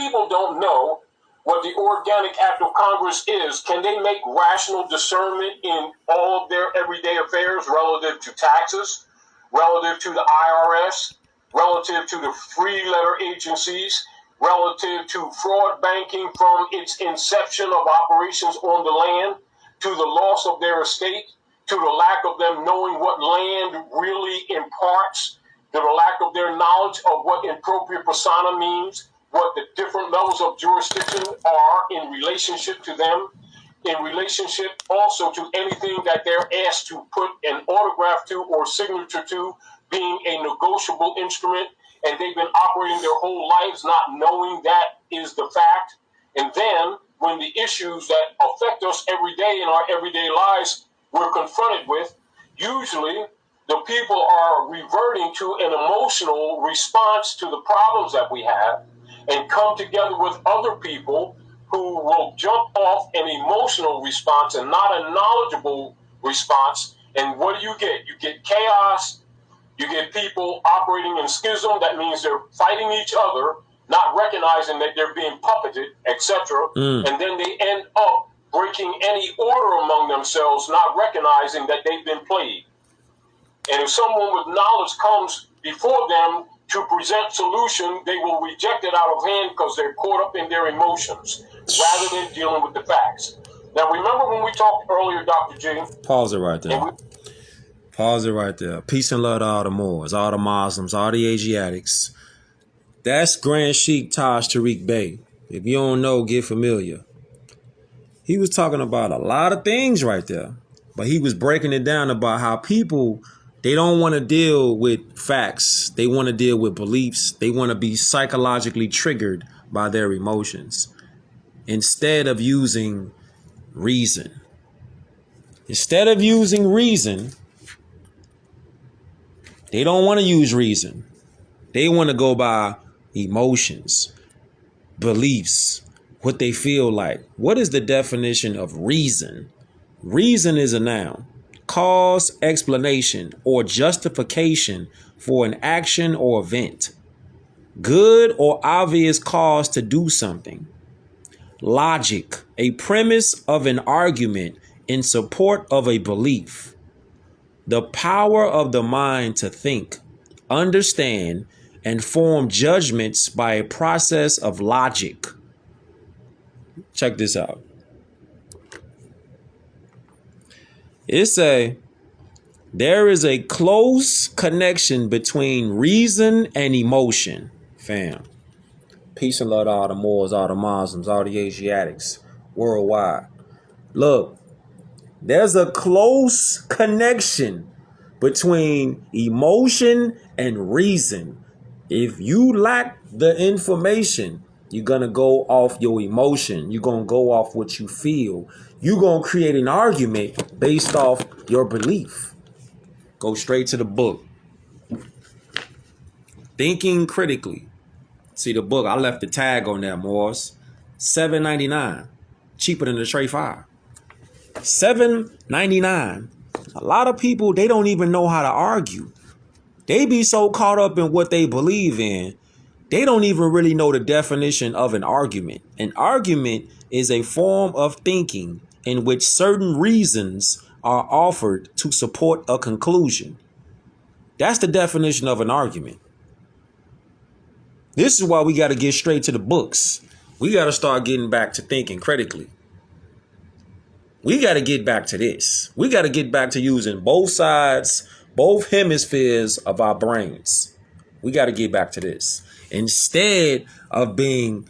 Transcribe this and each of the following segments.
people don't know what the organic act of Congress is, can they make rational discernment in all of their everyday affairs relative to taxes, relative to the IRS, relative to the free letter agencies, relative to fraud banking from its inception of operations on the land, to the loss of their estate, to the lack of them knowing what land really imparts, to the lack of their knowledge of what impropria persona means, what the different levels of jurisdiction are in relationship to them, in relationship also to anything that they're asked to put an autograph to or signature to being a negotiable instrument, and they've been operating their whole lives not knowing that is the fact. And then when the issues that affect us every day in our everyday lives we're confronted with, usually the people are reverting to an emotional response to the problems that we have and come together with other people who will jump off an emotional response and not a knowledgeable response. And what do? You get chaos. You get people operating in schism. That means they're fighting each other, not recognizing that they're being puppeted, etc. And then they end up breaking any order among themselves, not recognizing that they've been played. And if someone with knowledge comes before them to present solution, they will reject it out of hand because they're caught up in their emotions rather than dealing with the facts. Now, remember when we talked earlier, Dr. G? Pause it right there. Pause it right there. Peace and love to all the Moors, all the Muslims, all the Asiatics. That's Grand Sheikh Taj Tariq Bey. If you don't know, get familiar. He was talking about a lot of things right there, but he was breaking it down about how people, they don't want to deal with facts. They want to deal with beliefs. They want to be psychologically triggered by their emotions instead of using reason. Instead of using reason, they don't want to use reason. They want to go by emotions, beliefs, what they feel like. What is the definition of reason? Reason is a noun. Cause, explanation, or justification for an action or event. Good or obvious cause to do something. Logic, a premise of an argument in support of a belief. The power of the mind to think, understand, and form judgments by a process of logic. Check this out. There is a close connection between reason and emotion, fam. Peace and love to all the Moors, all the Muslims, all the Asiatics worldwide. Look, there's a close connection between emotion and reason. If you lack the information, you're going to go off your emotion. You're going to go off what you feel. You're going to create an argument based off your belief. Go straight to the book. Thinking Critically. See the book. I left the tag on there, Moors. $7.99. Cheaper than the Tray 5. $7.99. A lot of people, they don't even know how to argue. They be so caught up in what they believe in, they don't even really know the definition of an argument. An argument is a form of thinking in which certain reasons are offered to support a conclusion. That's the definition of an argument. This is why we got to get straight to the books. We got to start getting back to thinking critically. We got to get back to this. We got to get back to using both sides, both hemispheres of our brains. We got to get back to this. Instead of being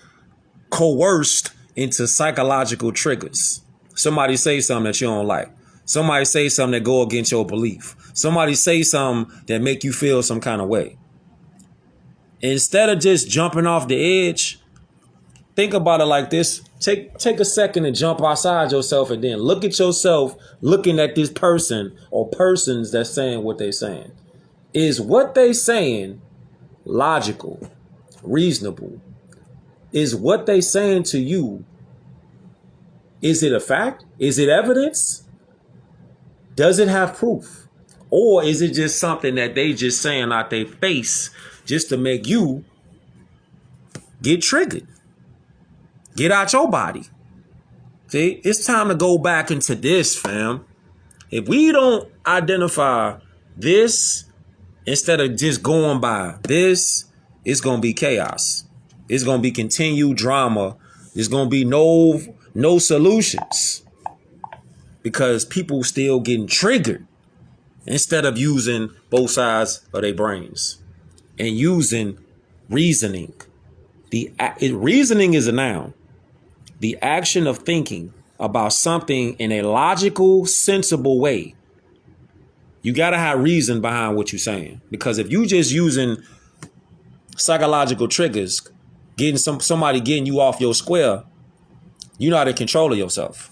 coerced into psychological triggers. Somebody say something that you don't like. Somebody say something that go against your belief. Somebody say something that make you feel some kind of way. Instead of just jumping off the edge, think about it like this. Take a second and jump outside yourself and then look at yourself looking at this person or persons that's saying what they're saying. Is what they saying logical, reasonable? Is what they saying to you, is it a fact? Is it evidence? Does it have proof? Or is it just something that they just saying out their face just to make you get triggered? Get out your body. See, it's time to go back into this, fam. If we don't identify this instead of just going by this, it's going to be chaos. It's going to be continued drama. There's going to be no solutions because people still getting triggered instead of using both sides of their brains and using reasoning. Reasoning is a noun. The action of thinking about something in a logical, sensible way. You got to have reason behind what you're saying. Because if you just using psychological triggers, getting somebody getting you off your square, you're not in control of yourself.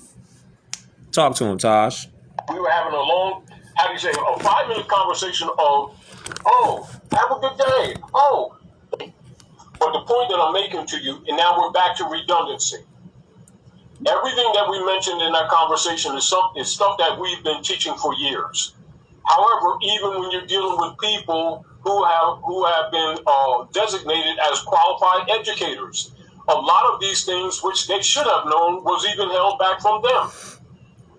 Talk to him, Taj. We were having a long, how do you say, a 5-minute conversation of, oh, have a good day. Oh. But the point that I'm making to you, and now we're back to redundancy. Everything that we mentioned in that conversation is stuff that we've been teaching for years. However, even when you're dealing with people who have been designated as qualified educators, a lot of these things, which they should have known, was even held back from them.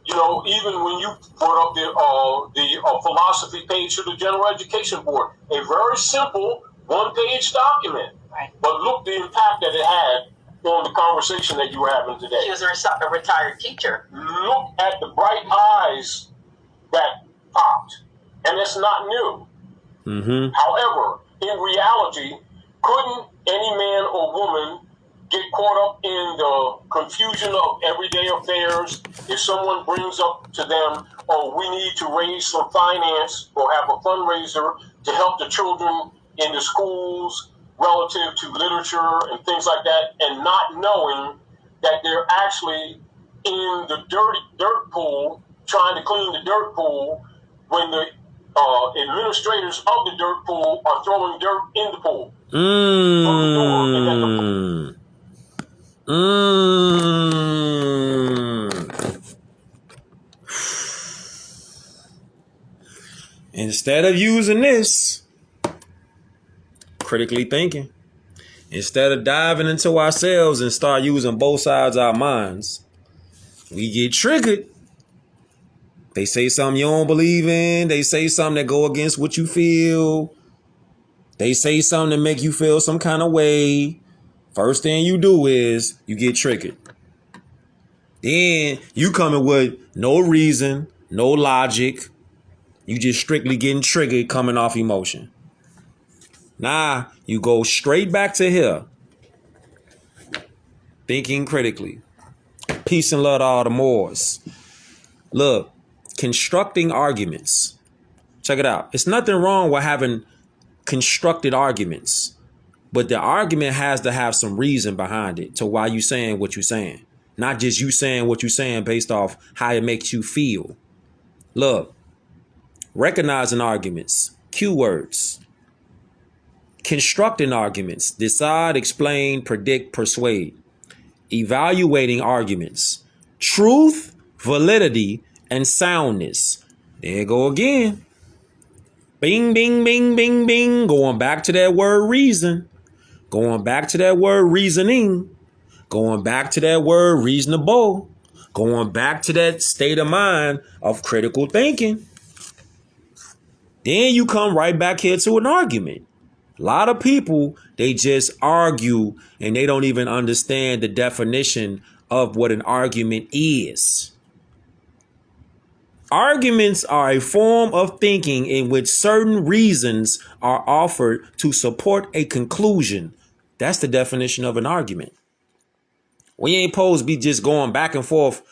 You know, even when you brought up the philosophy page to the General Education Board, a very simple one-page document. Right. But look the impact that it had on the conversation that you were having today. She was a retired teacher. Look at the bright eyes that popped. And it's not new. Mm-hmm. However, in reality, couldn't any man or woman get caught up in the confusion of everyday affairs if someone brings up to them, oh, we need to raise some finance or have a fundraiser to help the children in the schools relative to literature and things like that, and not knowing that they're actually in the dirt pool, trying to clean the dirt pool, when the administrators of the dirt pool are throwing dirt in the pool. Instead of using this, critically thinking, instead of diving into ourselves and start using both sides of our minds, we get triggered. They say something you don't believe in. They say something that go against what you feel. They say something to make you feel some kind of way. First thing you do is you get triggered. Then you coming with no reason, no logic. You just strictly getting triggered coming off emotion. Now you go straight back to here. Thinking critically. Peace and love to all the Moors. Look, constructing arguments. Check it out. It's nothing wrong with having constructed arguments. But the argument has to have some reason behind it to why you saying what you're saying. Not just you saying what you're saying based off how it makes you feel. Look, recognizing arguments. Keywords. Constructing arguments. Decide, explain, predict, persuade. Evaluating arguments. Truth, validity, and soundness. There you go again. Bing, bing, bing, bing, bing. Going back to that word reason. Going back to that word reasoning. Going back to that word reasonable. Going back to that state of mind of critical thinking. Then you come right back here to an argument. A lot of people, they just argue and they don't even understand the definition of what an argument is. Arguments are a form of thinking in which certain reasons are offered to support a conclusion. That's the definition of an argument. We ain't supposed to be just going back and forth,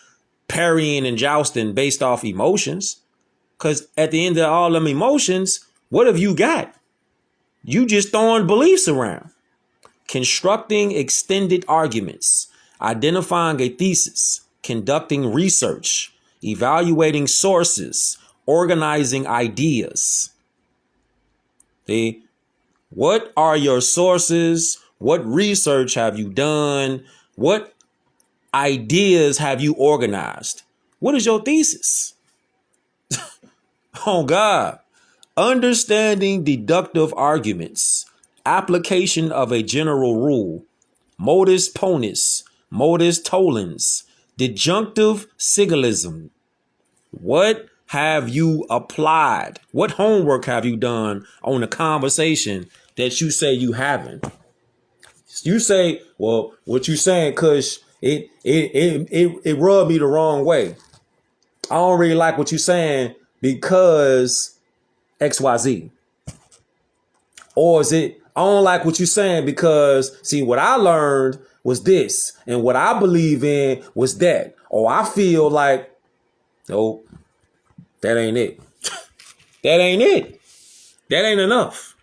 parrying and jousting based off emotions. Because at the end of all them emotions, what have you got? You just throwing beliefs around. Constructing extended arguments, identifying a thesis, conducting research, evaluating sources, organizing ideas. See, what are your sources? What research have you done? What ideas have you organized? What is your thesis? Oh God. Understanding deductive arguments, application of a general rule, modus ponens, modus tollens, disjunctive syllogism. What have you applied? What homework have you done on the conversation that you say you haven't? You say, well, what you saying, Kush, it rubbed me the wrong way. I don't really like what you're saying because XYZ. Or is it, I don't like what you're saying because, see, what I learned was this, and what I believe in was that. Or I feel like, no, that ain't it. That ain't it. That ain't enough.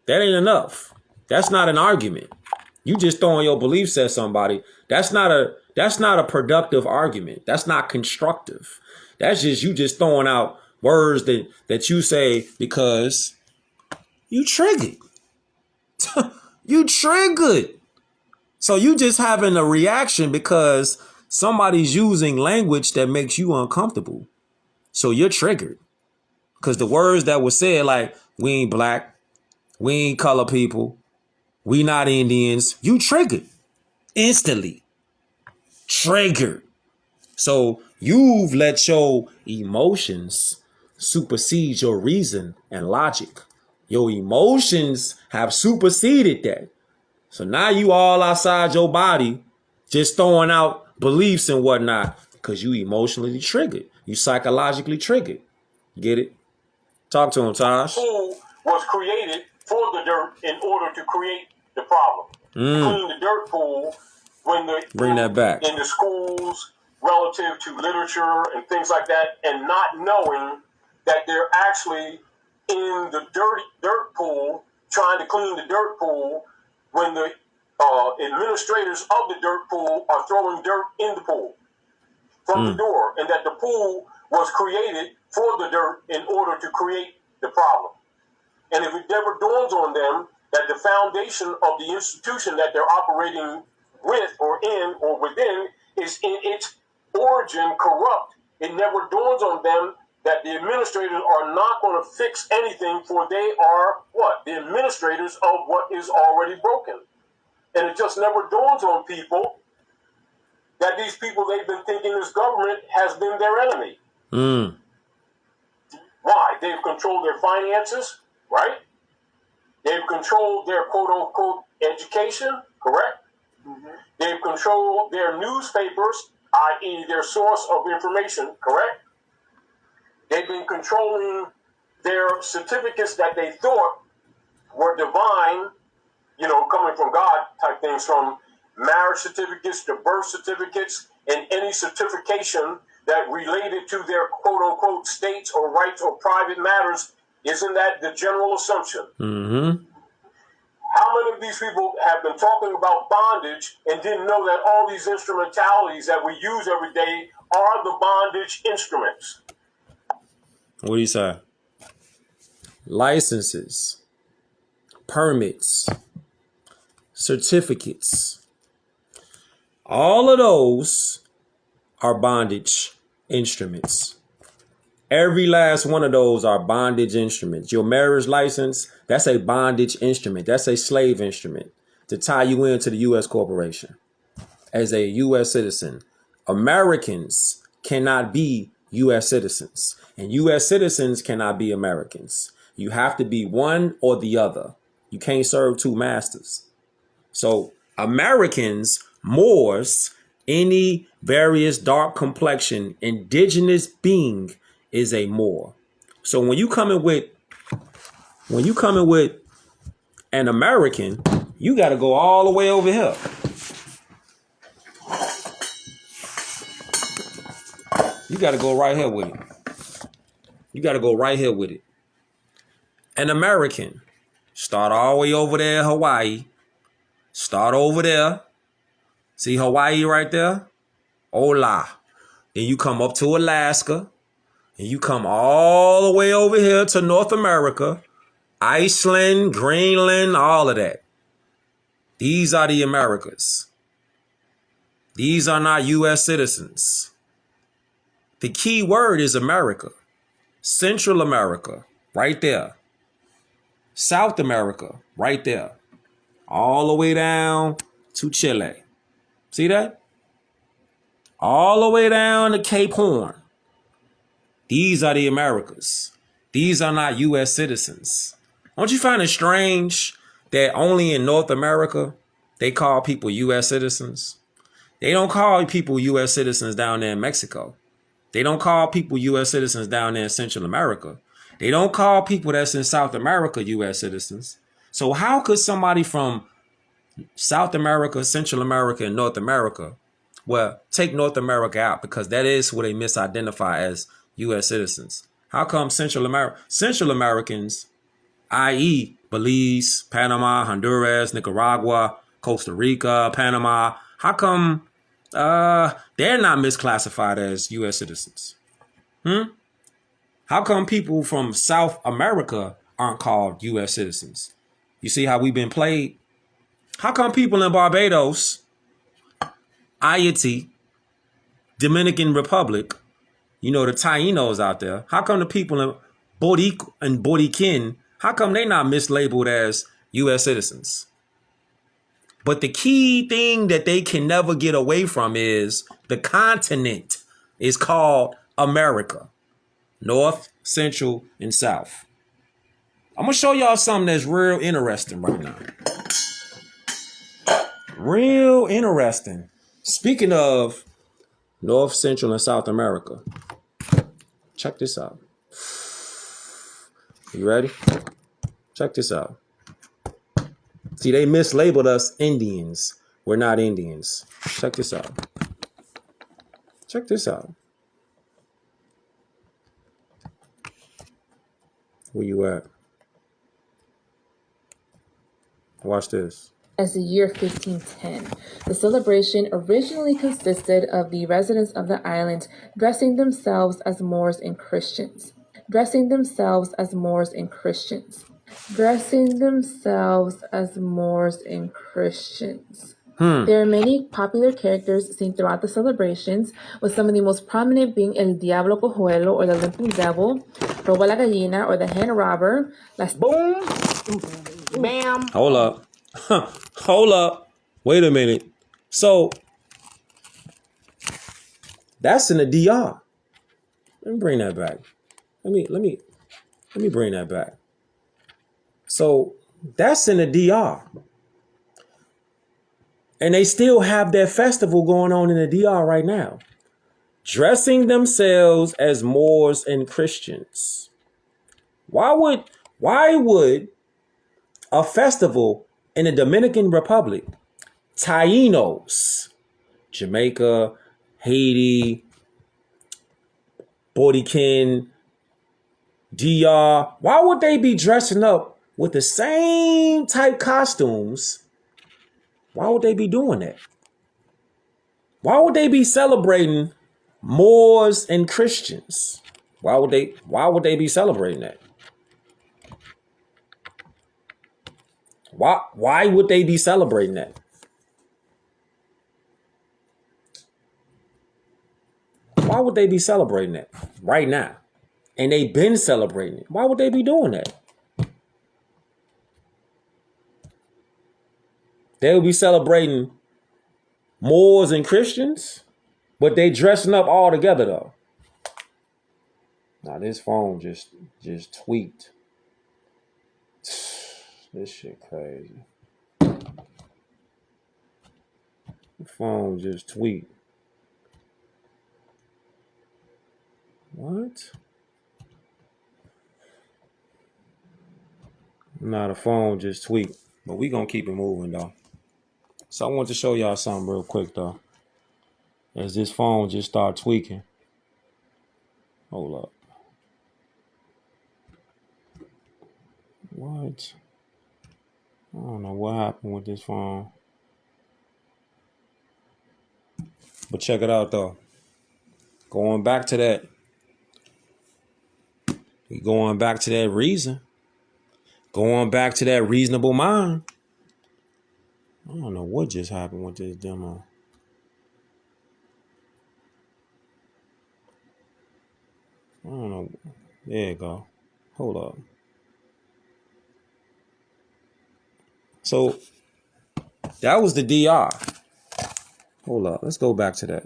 That ain't enough. That's not an argument. You just throwing your beliefs at somebody. That's not a productive argument. That's not constructive. That's just you just throwing out words that you say because you triggered. You triggered. So you just having a reaction because somebody's using language that makes you uncomfortable. So you're triggered. Because the words that were said, like, we ain't black, we ain't color people, we not Indians, you triggered. Instantly. Triggered. So you've let your emotions supersede your reason and logic. Your emotions have superseded that. So now you all outside your body just throwing out beliefs and whatnot because you emotionally triggered. You psychologically triggered. Get it? Talk to him, Taj. Pool was created for the dirt in order to create the problem. Clean the dirt pool when Bring that back. in the schools relative to literature and things like that, and not knowing that they're actually in the dirt pool trying to clean the dirt pool when the administrators of the dirt pool are throwing dirt in the pool from the door, and that the pool was created for the dirt in order to create the problem. And if it never dawns on them that the foundation of the institution that they're operating with or in or within is in its origin corrupt, it never dawns on them that the administrators are not going to fix anything, for they are what? The administrators of what is already broken. And it just never dawns on people that these people they've been thinking this government has been their enemy. Why? They've controlled their finances, right? They've controlled their quote-unquote education, correct? They've controlled their newspapers, i.e. their source of information, correct? They've been controlling their certificates that they thought were divine, you know, coming from God type things, from marriage certificates to birth certificates and any certification that related to their quote-unquote states or rights or private matters. Isn't that the general assumption? How many of these people have been talking about bondage and didn't know that all these instrumentalities that we use every day are the bondage instruments? What do you say? Licenses, permits, certificates. All of those are bondage instruments. Every last one of those are bondage instruments. Your marriage license, that's a bondage instrument. That's a slave instrument to tie you into the U.S. corporation as a U.S. citizen. Americans cannot be U.S. citizens, and U.S. citizens cannot be Americans. You have to be one or the other. You can't serve two masters. So Americans, Moors, any various dark complexion, indigenous being is a Moor. So when you coming with an American, you got to go all the way over here. You got to go right here with it. You got to go right here with it. An American, start all the way over there in Hawaii. Start over there. See Hawaii right there? Hola. Then you come up to Alaska. And you come all the way over here to North America. Iceland, Greenland, all of that. These are the Americas. These are not U.S. citizens. The key word is America. Central America, right there. South America, right there. All the way down to Chile. See that? All the way down to Cape Horn. These are the Americas. These are not U.S. citizens. Don't you find it strange that only in North America they call people U.S. citizens? They don't call people U.S. citizens down there in Mexico. They don't call people U.S. citizens down there in Central America. They don't call people that's in South America U.S. citizens. So how could somebody from South America, Central America, and North America, well, take North America out because that is who they misidentify as U.S. citizens. How come Central Americans, i.e. Belize, Panama, Honduras, Nicaragua, Costa Rica, Panama, how come they're not misclassified as U.S. citizens? How come people from South America aren't called U.S. citizens? You see how we've been played? How come people in Barbados, Haiti, Dominican Republic, you know, the Tainos out there, how come the people in Borikin, how come they not mislabeled as U.S. citizens? But the key thing that they can never get away from is the continent is called America. North, Central, and South. I'm going to show y'all something that's real interesting right now. Real interesting. Speaking of North, Central, and South America, check this out. You ready? Check this out. See, they mislabeled us Indians. We're not Indians. Check this out. Check this out. Where you at? Watch this. As the year 1510. The celebration originally consisted of the residents of the island dressing themselves as Moors and Christians. Dressing themselves as Moors and Christians. Dressing themselves as Moors and Christians. There are many popular characters seen throughout the celebrations, with some of the most prominent being El Diablo Cojuelo, or the Limping Devil, Roba la Gallina, or the Hen Robber, Las Boom. Bam. Hold up. Hold up. Wait a minute. So that's in the DR. Let me bring that back. Let me bring that back. So that's in the DR. And they still have their festival going on in the DR right now. Dressing themselves as Moors and Christians. Why would a festival in the Dominican Republic, Tainos, Jamaica, Haiti, Borikin, DR, why would they be dressing up with the same type costumes? Why would they be doing that? Why would they be celebrating Moors and Christians? Why would they be celebrating that? Why would they be celebrating that? Why would they be celebrating that right now? And they've been celebrating it. Why would they be doing that? They would be celebrating Moors and Christians, but they dressing up all together though. Now this phone just tweaked. This shit crazy. The phone just tweaked. What? Nah, the phone just tweaked. But we gonna keep it moving though. So I want to show y'all something real quick though. As this phone just started tweaking. Hold up. What? I don't know what happened with this phone. But check it out though. Going back to that. Going back to that reason. Going back to that reasonable mind. I don't know what just happened with this demo. I don't know. There you go. Hold up. So that was the DR. Hold up. Let's go back to that.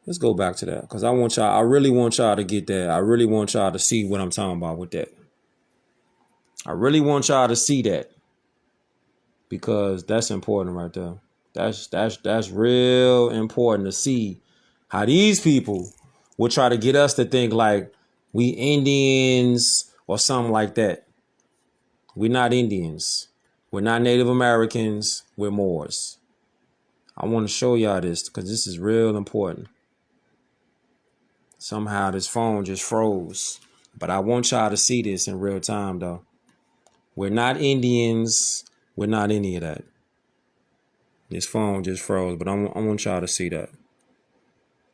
Let's go back to that. Because I really want y'all to get that. I really want y'all to see what I'm talking about with that. I really want y'all to see that. Because that's important right there. That's real important to see how these people will try to get us to think like we Indians or something like that. We're not Indians. We're not Native Americans. We're Moors. I want to show y'all this because this is real important. Somehow this phone just froze. But I want y'all to see this in real time though. We're not Indians. We're not any of that. This phone just froze, but I want y'all to see that.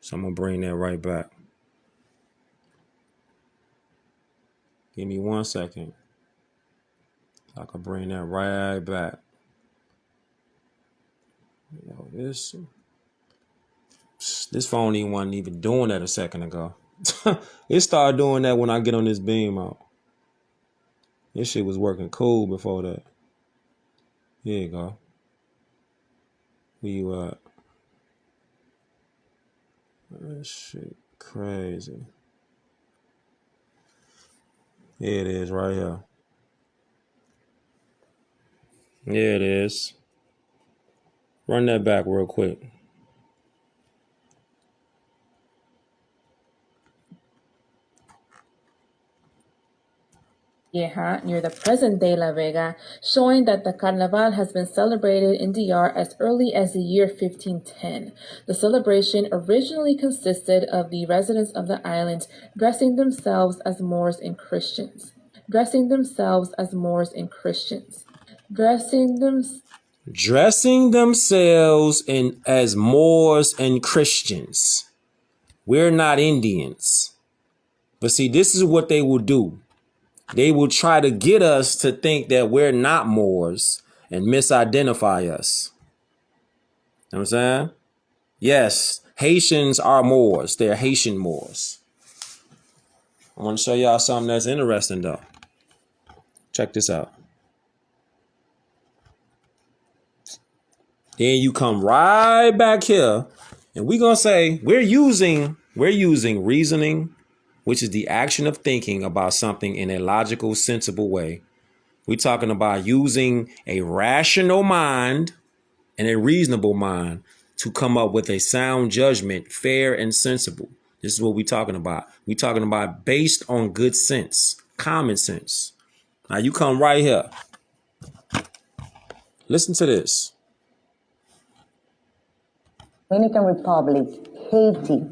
So I'm going to bring that right back. Give me 1 second. I can bring that right back. Yo, this phone wasn't even doing that a second ago. It started doing that when I get on this beam out. This shit was working cool before that. Here you go. Where you at? That shit crazy. Here it is right here. Here it is. Run that back real quick. Vieja, near the present-day La Vega, showing that the Carnaval has been celebrated in DR as early as the year 1510. The celebration originally consisted of the residents of the island dressing themselves as Moors and Christians. Dressing themselves as Moors and Christians. Dressing themselves as Moors and Christians. We're not Indians. But see, this is what they will do. They will try to get us to think that we're not Moors and misidentify us. You know what I'm saying? Yes, Haitians are Moors. They're Haitian Moors. I want to show y'all something that's interesting though. Check this out. Then you come right back here and we're going to say we're using reasoning, which is the action of thinking about something in a logical, sensible way. We're talking about using a rational mind and a reasonable mind to come up with a sound judgment, fair and sensible. This is what we're talking about. We're talking about based on good sense, common sense. Now you come right here. Listen to this. Dominican Republic, Haiti,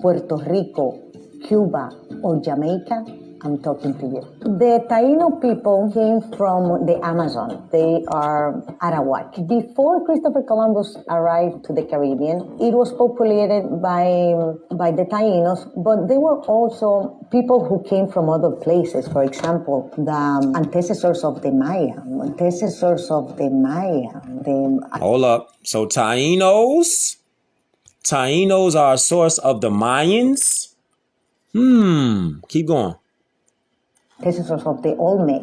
Puerto Rico, Cuba, or Jamaica, I'm talking to you. The Taino people came from the Amazon. They are Arawak. Before Christopher Columbus arrived to the Caribbean, it was populated by the Tainos, but there were also people who came from other places. For example, the antecessors of the Maya. Hold up. So Taínos are a source of the Mayans? Keep going. Antecessors of the Olmec.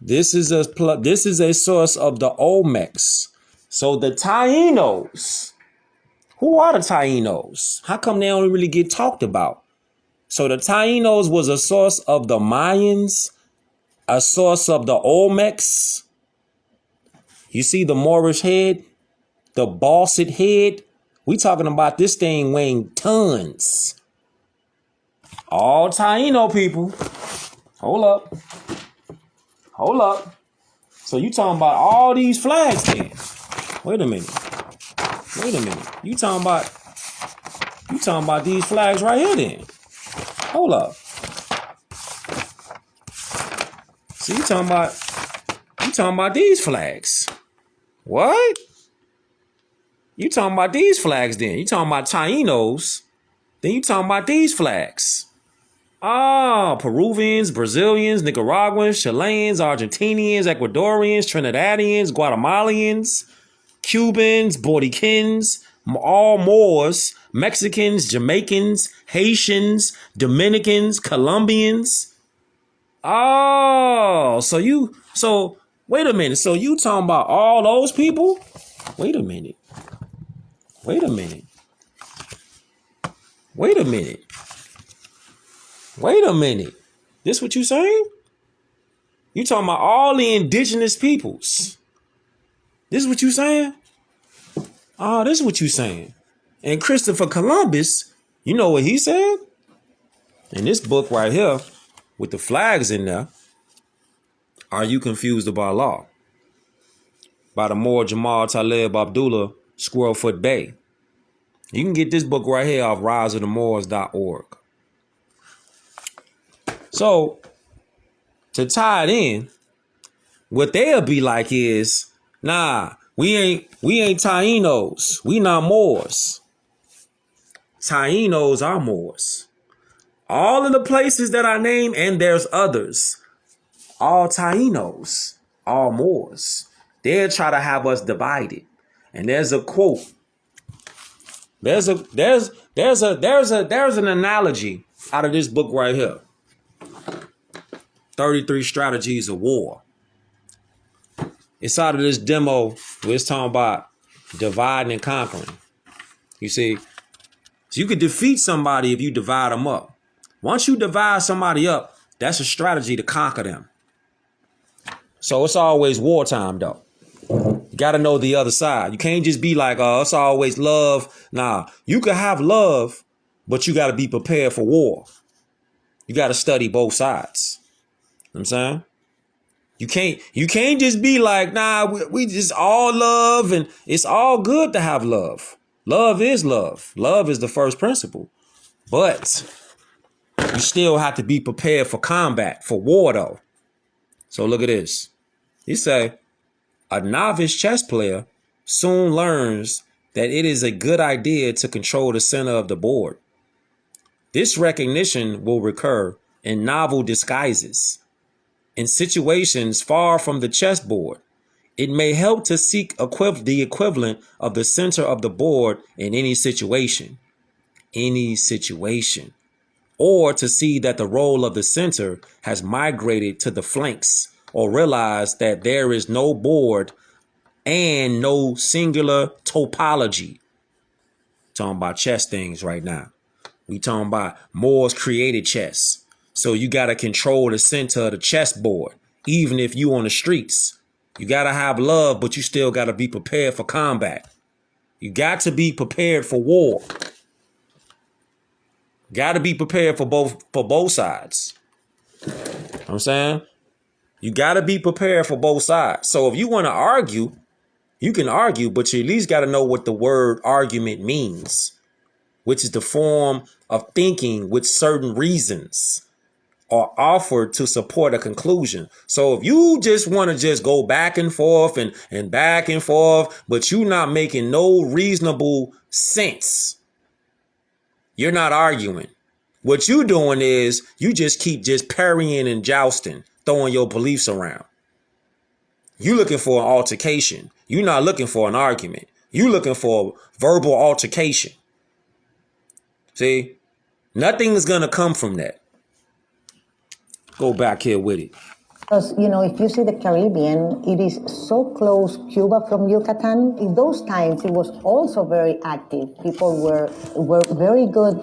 This is a source of the Olmecs. So the Taínos. Who are the Taínos? How come they don't really get talked about? So the Taínos was a source of the Mayans, a source of the Olmecs. You see the Moorish head, the Balsed head. We talking about this thing weighing tons. All Taino people. Hold up. So you talking about all these flags then? Wait a minute. You talking about these flags right here then? Hold up. So you talking about these flags? What? You talking about these flags then? You talking about Tainos? Then you talking about these flags? Peruvians, Brazilians, Nicaraguans, Chileans, Argentinians, Ecuadorians, Trinidadians, Guatemalans, Cubans, Puerto Ricans, all Moors, Mexicans, Jamaicans, Haitians, Dominicans, Colombians. So Wait a minute. So you talking about all those people? Wait a minute. Wait a minute. Wait a minute. Wait a minute. This what you saying? You talking about all the indigenous peoples. This is what you saying? Oh, this is what you saying. And Christopher Columbus, you know what he said? In this book right here, with the flags in there, Are You Confused About Law? By the Moor Jamal Taleb Abdullah, Squirrelfoot Bay. You can get this book right here off riseofthemoors.org. So, to tie it in, what they'll be like is, nah, we ain't Tainos. We not Moors. Tainos are Moors. All of the places that I name, and there's others, all Tainos, all Moors. They'll try to have us divided. And there's a quote. There's an analogy out of this book right here. 33 Strategies of War. It's out of this demo where it's talking about dividing and conquering. You see, so you could defeat somebody if you divide them up. Once you divide somebody up, that's a strategy to conquer them. So it's always wartime, though. You got to know the other side. You can't just be like, oh, it's always love. Nah, you can have love, but you got to be prepared for war. You got to study both sides. You know what I'm saying? You can't just be like, nah, we just all love and it's all good to have love. Love is love. Love is the first principle. But you still have to be prepared for combat, for war, though. So look at this. He say, a novice chess player soon learns that it is a good idea to control the center of the board. This recognition will recur in novel disguises. In situations far from the chessboard, it may help to seek the equivalent of the center of the board in any situation, or to see that the role of the center has migrated to the flanks, or realize that there is no board and no singular topology. Talking about chess things right now. We talking about Moors created chess. So you got to control the center of the chessboard, even if you on the streets. You got to have love, but you still got to be prepared for combat. You got to be prepared for war. Got to be prepared for both sides. You know what I'm saying? You got to be prepared for both sides. So if you want to argue, you can argue, but you at least got to know what the word argument means, which is the form of thinking with certain reasons are offered to support a conclusion. So if you just want to just go back and forth and back and forth, but you're not making no reasonable sense, you're not arguing. What you doing is you just keep just parrying and jousting, throwing your beliefs around. You looking for an altercation. You're not looking for an argument. You looking for verbal altercation. See, nothing is going to come from that. Go back here with it. Because, if you see the Caribbean, it is so close, Cuba from Yucatan. In those times, it was also very active. People were very good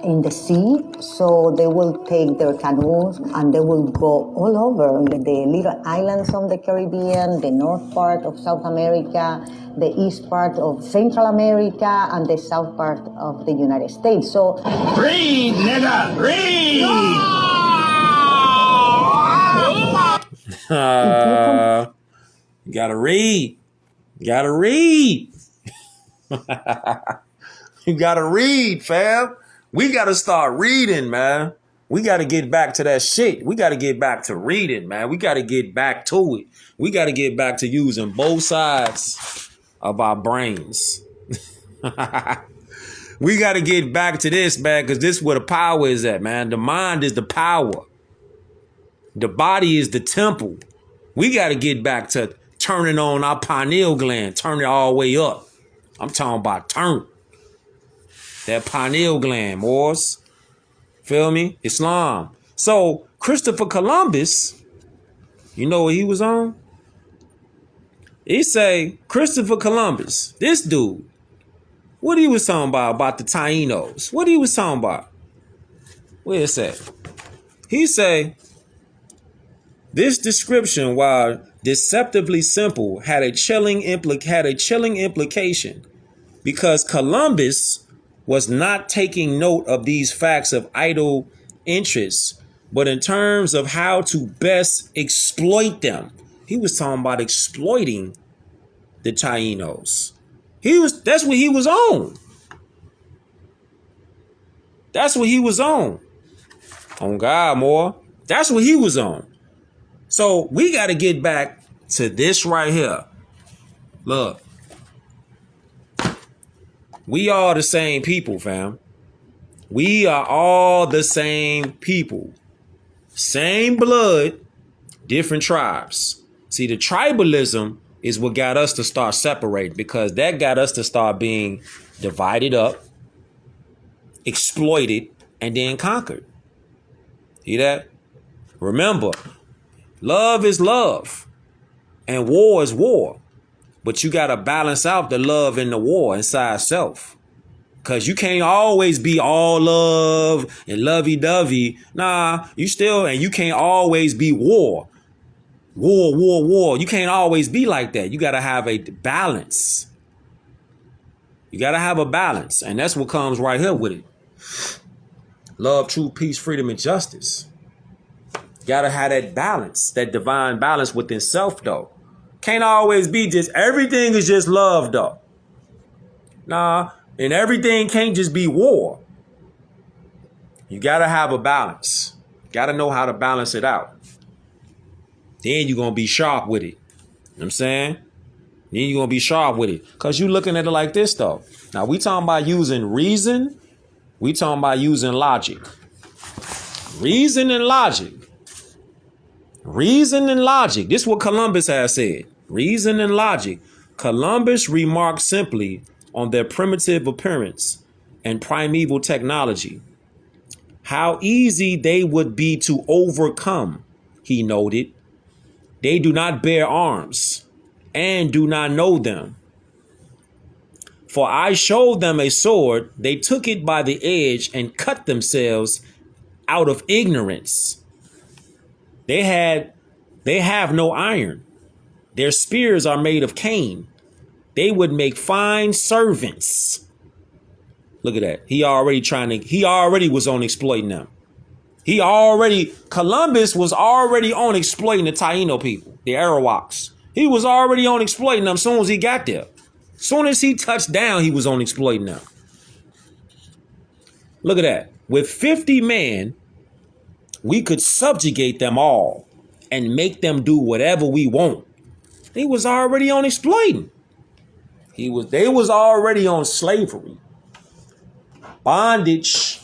in the sea, so they will take their canoes and they will go all over the little islands of the Caribbean, the north part of South America, the east part of Central America, and the south part of the United States. So, read, nigga, read! You gotta read. You gotta read. You gotta read, fam. We gotta start reading, man. We gotta get back to that shit. We gotta get back to reading, man. We gotta get back to it. We gotta get back to using both sides of our brains. We gotta get back to this, man, because this is where the power is at, man. The mind is the power. The body is the temple. We got to get back to turning on our pineal gland, turn it all the way up. I'm talking about turn. That pineal gland, Moors. Feel me? Islam. So Christopher Columbus, you know what he was on? He say Christopher Columbus, this dude, what he was talking about the Tainos. What he was talking about? Where it say? He say this description, while deceptively simple, had a chilling implication because Columbus was not taking note of these facts of idle interest, but in terms of how to best exploit them. He was talking about exploiting the Tainos. That's what he was on. That's what he was on. On God, more. That's what he was on. So we got to get back to this right here. Look. We are the same people, fam. We are all the same people. Same blood, different tribes. See, the tribalism is what got us to start separating, because that got us to start being divided up, exploited, and then conquered. See that? Remember, love is love and war is war. But you got to balance out the love and the war inside self. Because you can't always be all love and lovey-dovey. Nah, you can't always be war. War. You can't always be like that. You got to have a balance. You got to have a balance. And that's what comes right here with it. Love, truth, peace, freedom, and justice. Got to have that balance, that divine balance within self, though. Can't always be just everything is just love, though. Nah, and everything can't just be war. You got to have a balance. Got to know how to balance it out. Then you're going to be sharp with it. You know what I'm saying? Then you're going to be sharp with it. Because you're looking at it like this, though. Now, we talking about using reason. We talking about using logic. Reason and logic. Reason and logic. This is what Columbus has said. Reason and logic. Columbus remarked simply on their primitive appearance and primeval technology. How easy they would be to overcome, he noted. They do not bear arms and do not know them. For I showed them a sword, they took it by the edge and cut themselves out of ignorance. They have no iron. Their spears are made of cane. They would make fine servants. Look at that. He already was on exploiting them. Columbus was already on exploiting the Taino people, the Arawaks. He was already on exploiting them as soon as he got there. As soon as he touched down, he was on exploiting them. Look at that. With 50 men, we could subjugate them all and make them do whatever we want. He was already on exploiting. They was already on slavery. Bondage.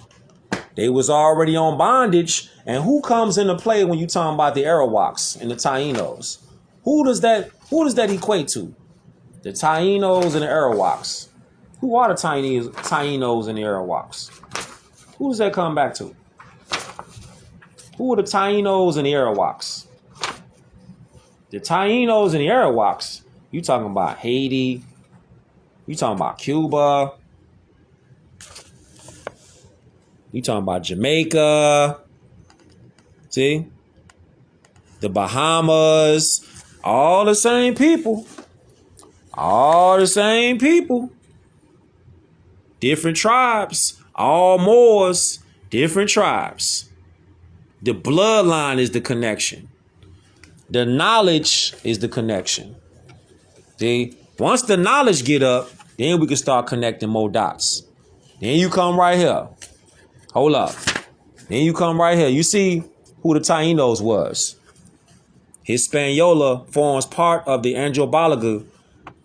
They was already on bondage. And who comes into play when you talking about the Arawaks and the Tainos? Who does that equate to? The Tainos and the Arawaks. Who are the Tainos and the Arawaks? Who does that come back to? Who are the Tainos and the Arawaks? The Tainos and the Arawaks, you talking about Haiti, you talking about Cuba, you talking about Jamaica, see? The Bahamas, all the same people. All the same people. Different tribes, all Moors, different tribes. The bloodline is the connection. The knowledge is the connection. See, once the knowledge get up, then we can start connecting more dots. Then you come right here. Hold up. Then you come right here. You see who the Tainos was. Hispaniola forms part of the Archipelago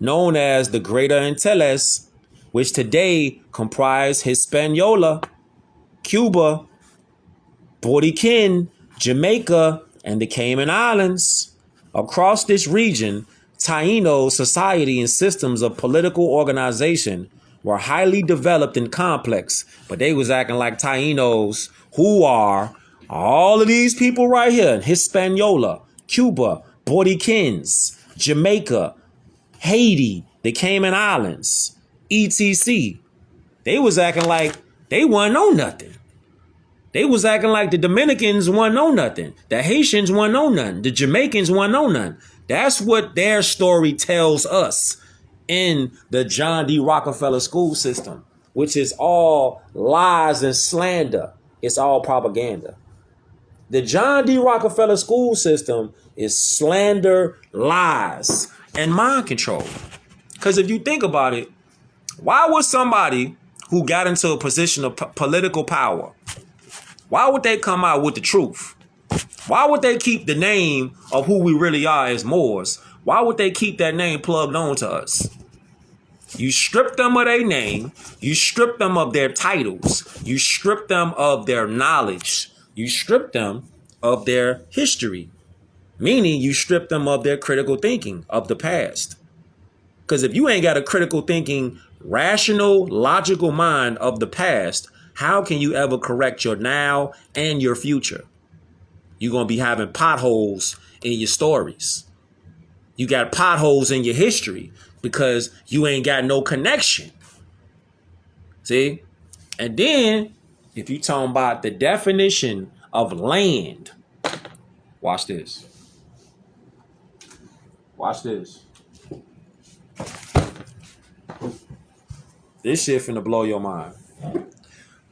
known as the Greater Antilles, which today comprise Hispaniola, Cuba, Puerto Rico, Jamaica, and the Cayman Islands. Across this region, Taino society and systems of political organization were highly developed and complex, but they was acting like Tainos, who are all of these people right here, Hispaniola, Cuba, Puerto Ricans, Jamaica, Haiti, the Cayman Islands, etc. They was acting like they wasn't know nothing. They was acting like the Dominicans wasn't know nothing. The Haitians wasn't know nothing. The Jamaicans wasn't know nothing. That's what their story tells us in the John D. Rockefeller school system, which is all lies and slander. It's all propaganda. The John D. Rockefeller school system is slander, lies, and mind control. Because if you think about it, why would somebody who got into a position of political power, why would they come out with the truth? Why would they keep the name of who we really are as Moors? Why would they keep that name plugged on to us? You strip them of their name. You strip them of their titles. You strip them of their knowledge. You strip them of their history, meaning you strip them of their critical thinking of the past. Because if you ain't got a critical thinking, rational, logical mind of the past, how can you ever correct your now and your future? You're going to be having potholes in your stories. You got potholes in your history because you ain't got no connection. See? And then, if you talking about the definition of land, watch this. Watch this. This shit finna blow your mind.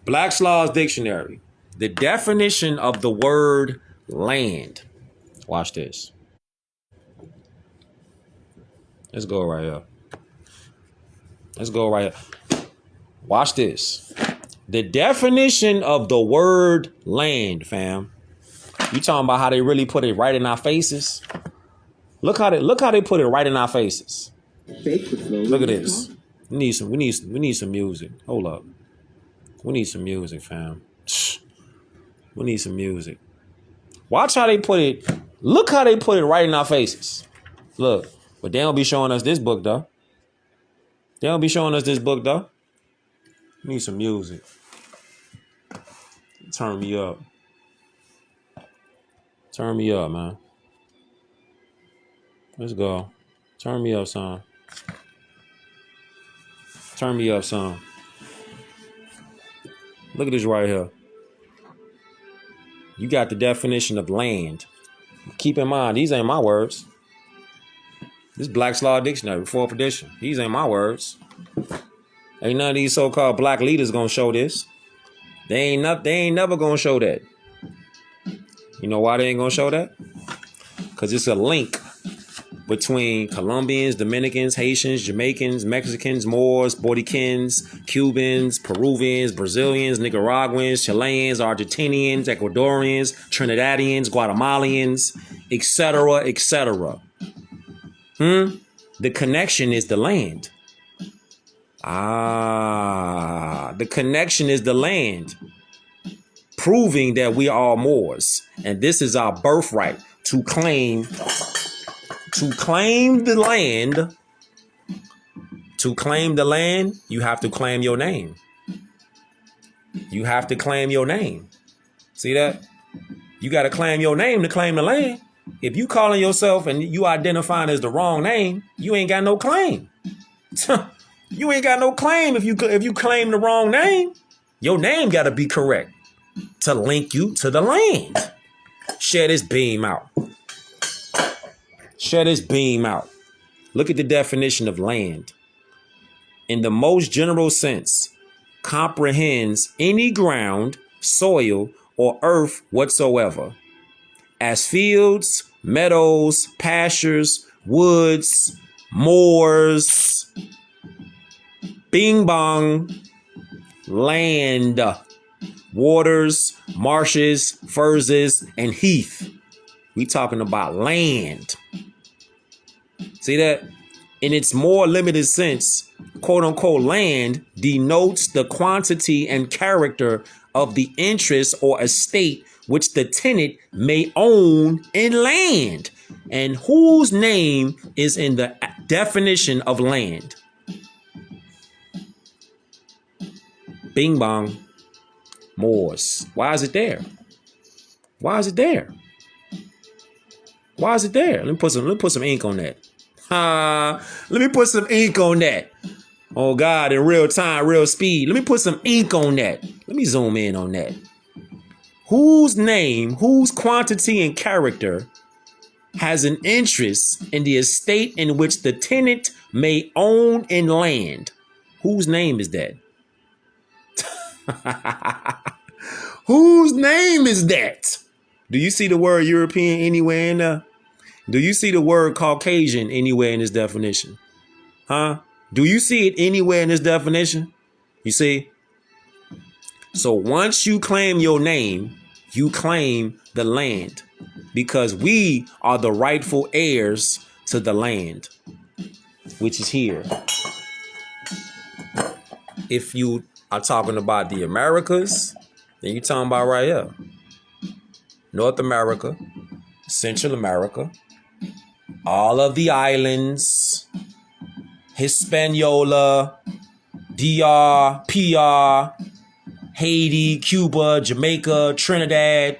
Black's Law's Dictionary. The definition of the word land. Watch this. Let's go right here. Let's go right here. Watch this. The definition of the word land, fam. You talking about how they really put it right in our faces? Look how they put it right in our faces. Look at this. We need some music. Hold up. We need some music, fam. We need some music. Watch how they put it. Look how they put it right in our faces. Look. But they don't be showing us this book, though. They don't be showing us this book, though. We need some music. Turn me up. Turn me up, man. Let's go. Turn me up, son. Turn me up, son. Look at this right here. You got the definition of land. Keep in mind, these ain't my words. This Black's Law Dictionary, 4th edition. These ain't my words. Ain't none of these so-called black leaders gonna show this. They ain't never gonna show that. You know why they ain't gonna show that? Because it's a link between Colombians, Dominicans, Haitians, Jamaicans, Mexicans, Moors, Puerto Ricans, Cubans, Peruvians, Brazilians, Nicaraguans, Chileans, Argentinians, Ecuadorians, Trinidadians, Guatemalans, etc., etc. The connection is the land. The connection is the land, proving that we are Moors, and this is our birthright to claim the land. To claim the land, you have to claim your name. You have to claim your name. See that? You got to claim your name to claim the land. If you calling yourself and you identifying as the wrong name, you ain't got no claim. You ain't got no claim if you claim the wrong name. Your name got to be correct to link you to the land. Share this beam out. Share this beam out. Look at the definition of land. In the most general sense, comprehends any ground, soil, or earth whatsoever, as fields, meadows, pastures, woods, moors, bing bong, land, waters, marshes, furzes, and heath. We talking about land. See that? In its more limited sense, quote unquote land denotes the quantity and character of the interest or estate which the tenant may own in land, and whose name is in the definition of land. Bing bong. Moors. Why is it there? Why is it there? Why is it there? Let me put some ink on that. Let me put some ink on that. Oh God, in real time, real speed. Let me put some ink on that. Let me zoom in on that. Whose name, whose quantity and character has an interest in the estate in which the tenant may own in land? Whose name is that? Whose name is that? Do you see the word European anywhere in there? Do you see the word Caucasian anywhere in this definition? Huh? Do you see it anywhere in this definition? You see? So once you claim your name, you claim the land, because we are the rightful heirs to the land, which is here. If you are talking about the Americas, then you're talking about right here. North America, Central America, all of the islands, Hispaniola, DR, PR, Haiti, Cuba, Jamaica, Trinidad,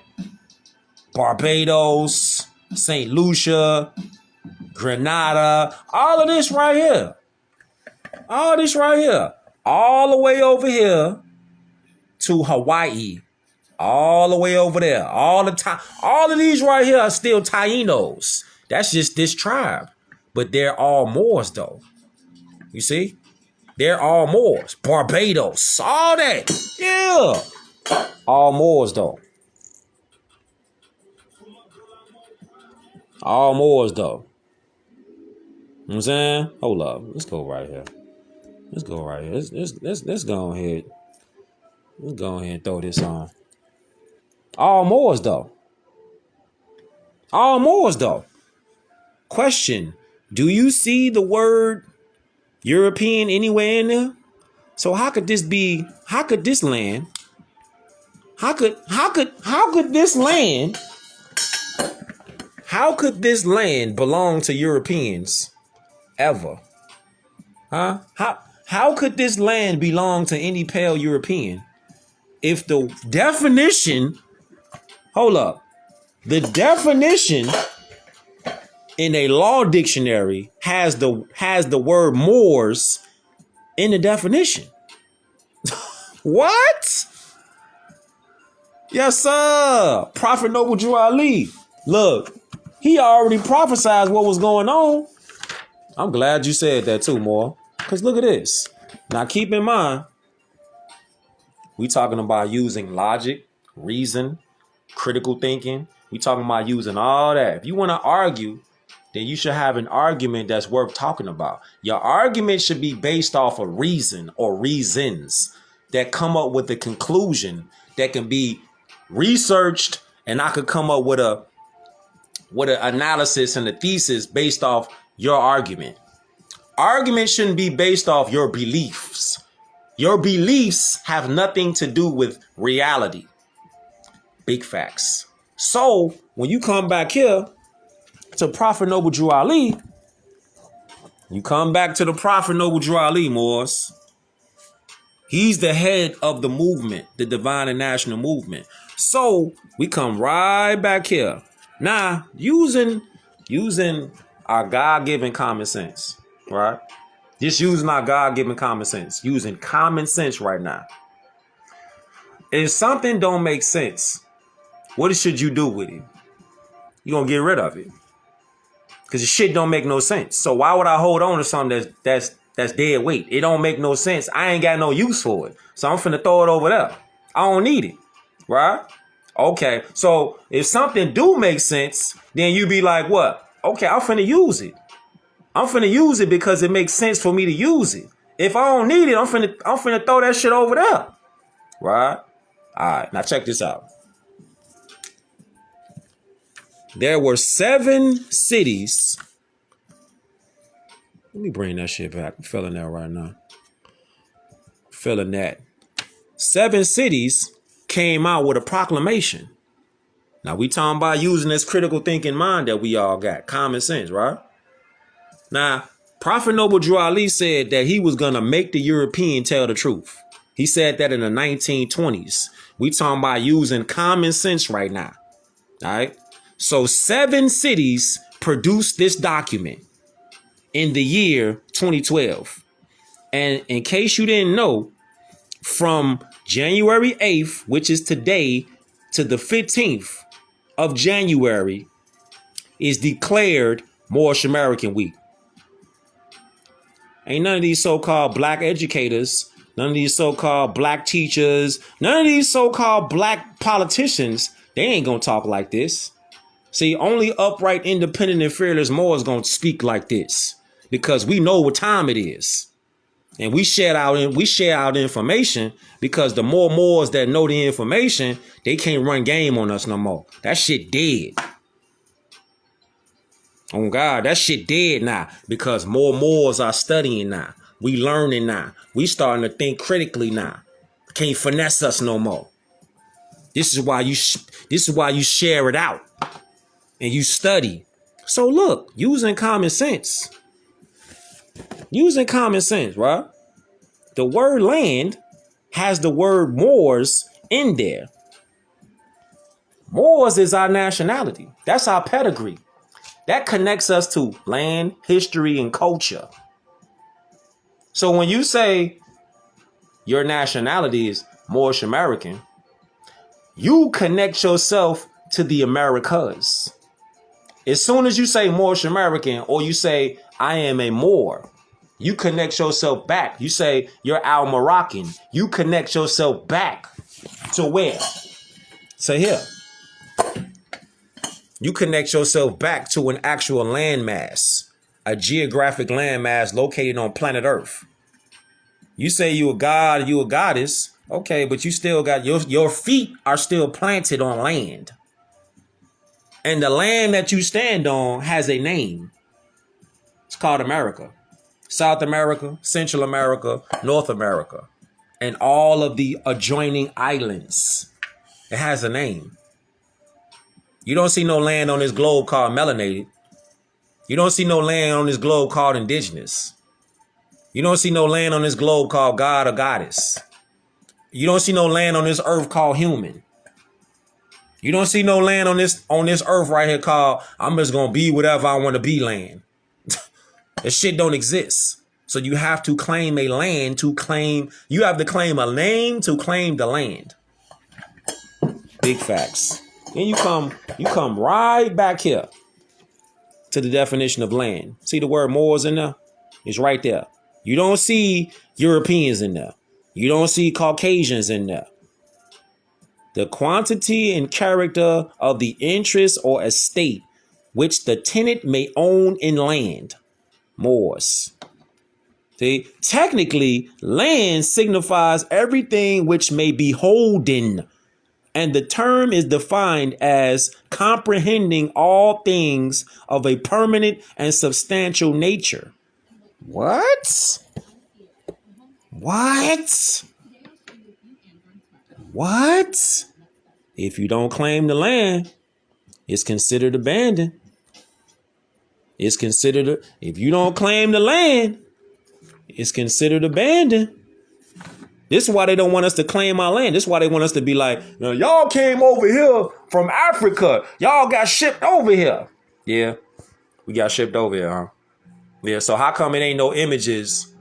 Barbados, St. Lucia, Grenada, all of this right here. All this right here. All the way over here to Hawaii. All the way over there. All of these right here are still Tainos. That's just this tribe. But they're all Moors though. You see? They're all Moors. Barbados. All that. Yeah. All Moors though. All Moors though. You know what I'm saying? Hold up. Let's go right here. Let's go right here. Let's go ahead. Let's go ahead and throw this on. All Moors though. All Moors though. Question. Do you see the word European anywhere in there? So how could this be? How could this land? How could this land? How could this land belong to Europeans ever? Huh? How could this land belong to any pale European? If the definition, hold up, the definition in a law dictionary has the word Moors in the definition. What? Yes, sir. Prophet Noble Drew Ali. Look, he already prophesied what was going on. I'm glad you said that too, Moore. Because look at this. Now keep in mind, we talking about using logic, reason, critical thinking. We talking about using all that. If you want to argue, then you should have an argument that's worth talking about. Your argument should be based off of reason or reasons that come up with a conclusion that can be researched, and I could come up with an analysis and a thesis based off your argument. Argument shouldn't be based off your beliefs. Your beliefs have nothing to do with reality. Big facts. So when you come back here to Prophet Noble Drew Ali, you come back to the Prophet Noble Drew Ali, Moors. He's the head of the movement, the Divine and National Movement. So we come right back here. Now, using our God-given common sense, right? Just using our God-given common sense. Using common sense right now. If something don't make sense, what should you do with it? You're going to get rid of it. Because the shit don't make no sense. So why would I hold on to something that's dead weight? It don't make no sense. I ain't got no use for it. So I'm finna throw it over there. I don't need it. Right? Okay. So if something do make sense, then you be like, what? Okay, I'm finna use it. I'm finna use it because it makes sense for me to use it. If I don't need it, I'm finna throw that shit over there. Right? All right. Now check this out. There were 7 cities. Let me bring that shit back. I'm feeling that right now. Feeling that. 7 cities came out with a proclamation. Now we talking about using this critical thinking mind that we all got. Common sense, right? Now, Prophet Noble Drew Ali said that he was going to make the European tell the truth. He said that in the 1920s. We talking about using common sense right now. All right? So 7 cities produced this document. in the year 2012. And in case you didn't know, from January 8th, which is today, to the 15th of January is declared Moorish American Week. Ain't none of these so-called black educators, none of these so-called black teachers, none of these so-called black politicians, they ain't gonna talk like this. See, only upright, independent, and fearless Moors gonna speak like this because we know what time it is. And we share out information because the more Moors that know the information, they can't run game on us no more. That shit dead. Oh God, that shit dead now because more Moors are studying now. We learning now. We starting to think critically now. Can't finesse us no more. This is why you share it out and you study. So look, using common sense. Using common sense, right? The word land has the word Moors in there. Moors is our nationality. That's our pedigree. That connects us to land, history, and culture. So when you say your nationality is Moorish American, you connect yourself to the Americas. As soon as you say Moorish American or you say I am a Moor, you connect yourself back. You say you're Al Moroccan. You connect yourself back to where? So here. You connect yourself back to an actual landmass, a geographic landmass located on planet Earth. You say you a god, you a goddess. Okay, but you still got your feet are still planted on land. And the land that you stand on has a name. It's called America. South America, Central America, North America, and all of the adjoining islands. It has a name. You don't see no land on this globe called melanated. You don't see no land on this globe called indigenous. You don't see no land on this globe called God or goddess. You don't see no land on this earth called human. You don't see no land on this earth right here called I'm just gonna be whatever I want to be land. This shit don't exist. So you have to claim a land to claim, you have to claim a name to claim the land. Big facts. Then you come right back here to the definition of land. See the word Moors in there? It's right there. You don't see Europeans in there. You don't see Caucasians in there. The quantity and character of the interest or estate which the tenant may own in land. Moors. See, technically, land signifies everything which may be holden, and the term is defined as comprehending all things of a permanent and substantial nature. What? What? What? If you don't claim the land, it's considered abandoned. It's considered, if you don't claim the land, it's considered abandoned. This is why they don't want us to claim our land. This is why they want us to be like, now, y'all came over here from Africa. Y'all got shipped over here. Yeah, we got shipped over here, huh? Yeah, so how come it ain't no images?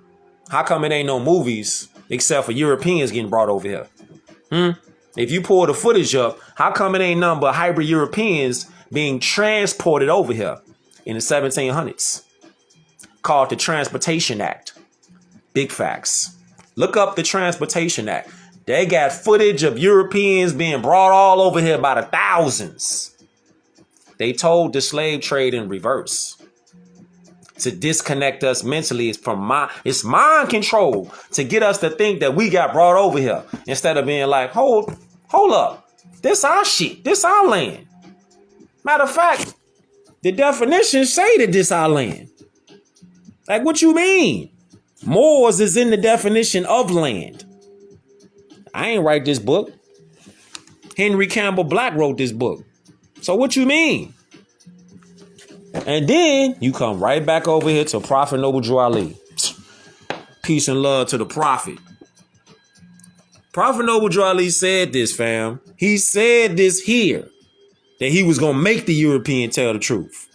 How come it ain't no movies except for Europeans getting brought over here? If you pull the footage up, how come it ain't nothing but hybrid Europeans being transported over here in the 1700s? Called the Transportation Act. Big facts. Look up the Transportation Act. They got footage of Europeans being brought all over here by the thousands. They told the slave trade in reverse. To disconnect us mentally it's mind control to get us to think that we got brought over here instead of being like, hold up. This our shit. This our land. Matter of fact, the definitions say that this our land. Like, what you mean? Moors is in the definition of land. I ain't write this book. Henry Campbell Black wrote this book. So what you mean? And then you come right back over here to Prophet Noble Drew Ali. Peace and love to the Prophet. Prophet Noble Drew Ali said this, fam. He said this here, that he was going to make the European tell the truth.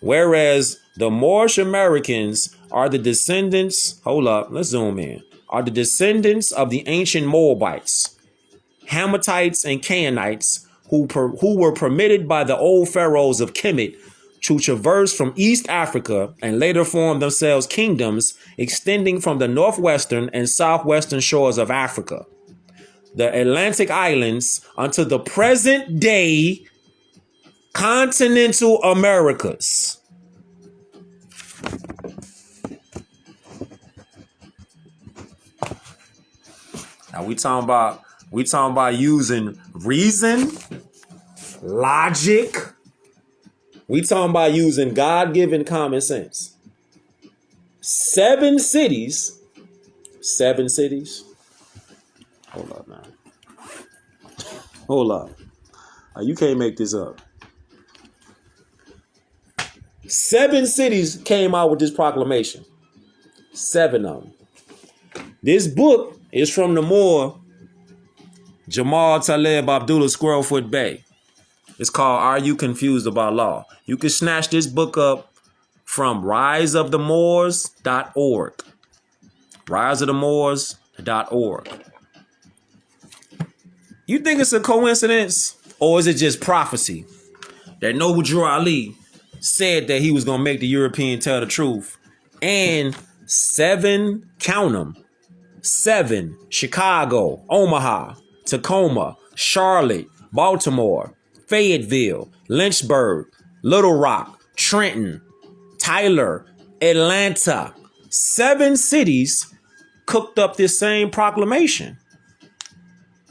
Whereas The Moorish Americans are the descendants, hold up, let's zoom in, are the descendants of the ancient Moabites, Hammatites, and Canaanites who were permitted by the old pharaohs of Kemet to traverse from East Africa and later form themselves kingdoms extending from the northwestern and southwestern shores of Africa, the Atlantic islands, unto the present day continental Americas. Now we talking about using reason, logic. We talking about using God-given common sense. 7 cities. Hold up, man. Hold up. You can't make this up. 7 cities came out with this proclamation. 7 of them. This book is from the Moor Jamal Taleb Abdullah Squirrelfoot Bay. It's called Are You Confused About Law? You can snatch this book up from riseofthemoors.org. Riseofthemoors.org. You think it's a coincidence, or is it just prophecy that Noble Drew Ali said that he was going to make the European tell the truth? And 7, count them, 7, Chicago, Omaha, Tacoma, Charlotte, Baltimore, Fayetteville, Lynchburg, Little Rock, Trenton, Tyler, Atlanta. 7 cities cooked up this same proclamation.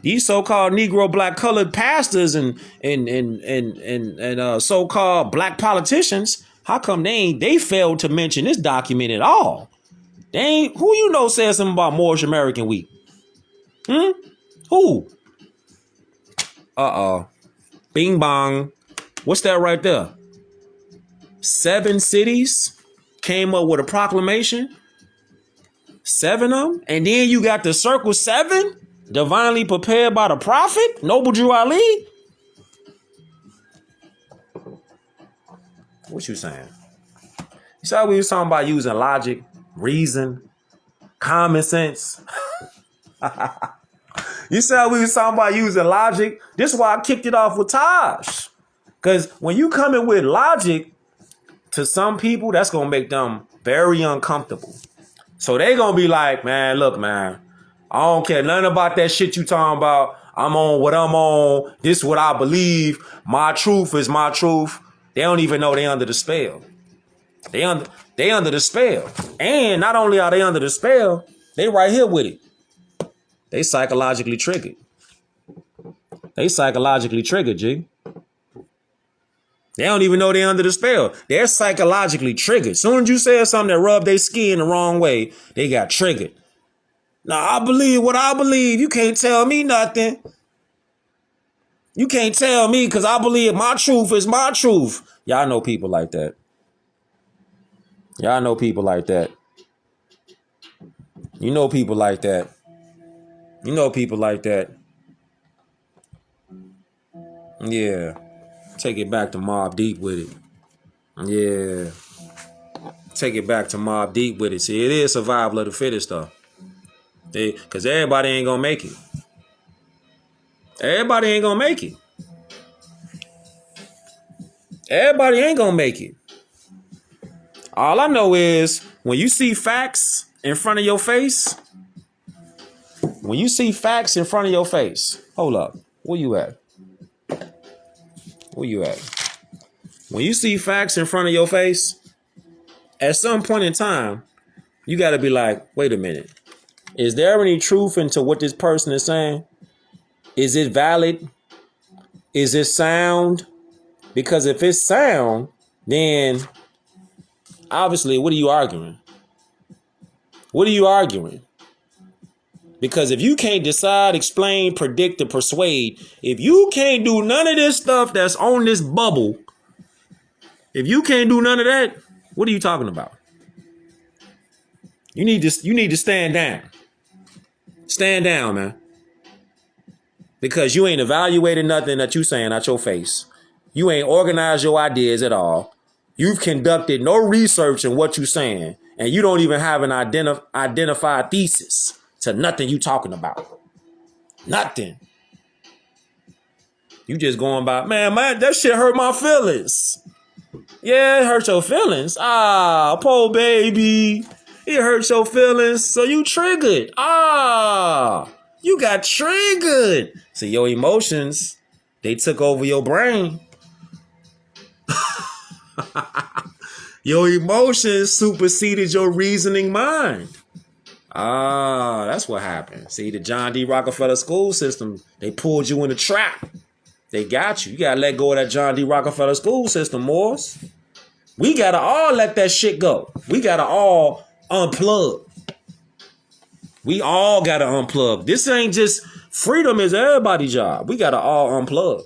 These so-called Negro black colored pastors and so-called black politicians, how come they failed to mention this document at all? They ain't, who you know said something about Moorish American Week? Who? Bing bong. What's that right there? 7 cities came up with a proclamation. 7 of them. And then you got the Circle 7, divinely prepared by the prophet, Noble Drew Ali. What you saying? You saw we was talking about using logic, reason, common sense. You said we was talking about using logic. This is why I kicked it off with Taj. Because when you come in with logic, to some people, that's going to make them very uncomfortable. So they going to be like, man, look, man, I don't care nothing about that shit you talking about. I'm on what I'm on. This is what I believe. My truth is my truth. They don't even know they under the spell. They under the spell. And not only are they under the spell, they right here with it. They psychologically triggered. G. They don't even know they're under the spell. They're psychologically triggered. Soon as you say something that rubbed their skin the wrong way, they got triggered. Now, I believe what I believe. You can't tell me nothing. You can't tell me because I believe my truth is my truth. Y'all know people like that. You know people like that. Yeah. Take it back to Mobb Deep with it. Yeah. Take it back to Mobb Deep with it. See, it is survival of the fittest, though. Because everybody ain't going to make it. Everybody ain't going to make it. All I know is when you see facts in front of your face, hold up. Where you at? When you see facts in front of your face, at some point in time, you got to be like, wait a minute. Is there any truth into what this person is saying? Is it valid? Is it sound? Because if it's sound, then obviously, what are you arguing? Because if you can't decide, explain, predict, or persuade, if you can't do none of this stuff that's on this bubble, if you can't do none of that, what are you talking about? You need to stand down. Stand down, man. Because you ain't evaluated nothing that you saying out your face. You ain't organized your ideas at all. You've conducted no research in what you're saying, and you don't even have an identified thesis to nothing you talking about. Nothing. You just going by, man, that shit hurt my feelings. Yeah, it hurt your feelings. Ah, poor baby. It hurt your feelings, so you triggered. Ah, you got triggered. So your emotions, they took over your brain. Your emotions superseded your reasoning mind. Ah, that's what happened. See, the John D. Rockefeller school system, they pulled you in a trap. They got you. You got to let go of that John D. Rockefeller school system, Morris. We got to all let that shit go. We got to all unplug. We all got to unplug. This ain't just freedom is everybody's job. We got to all unplug.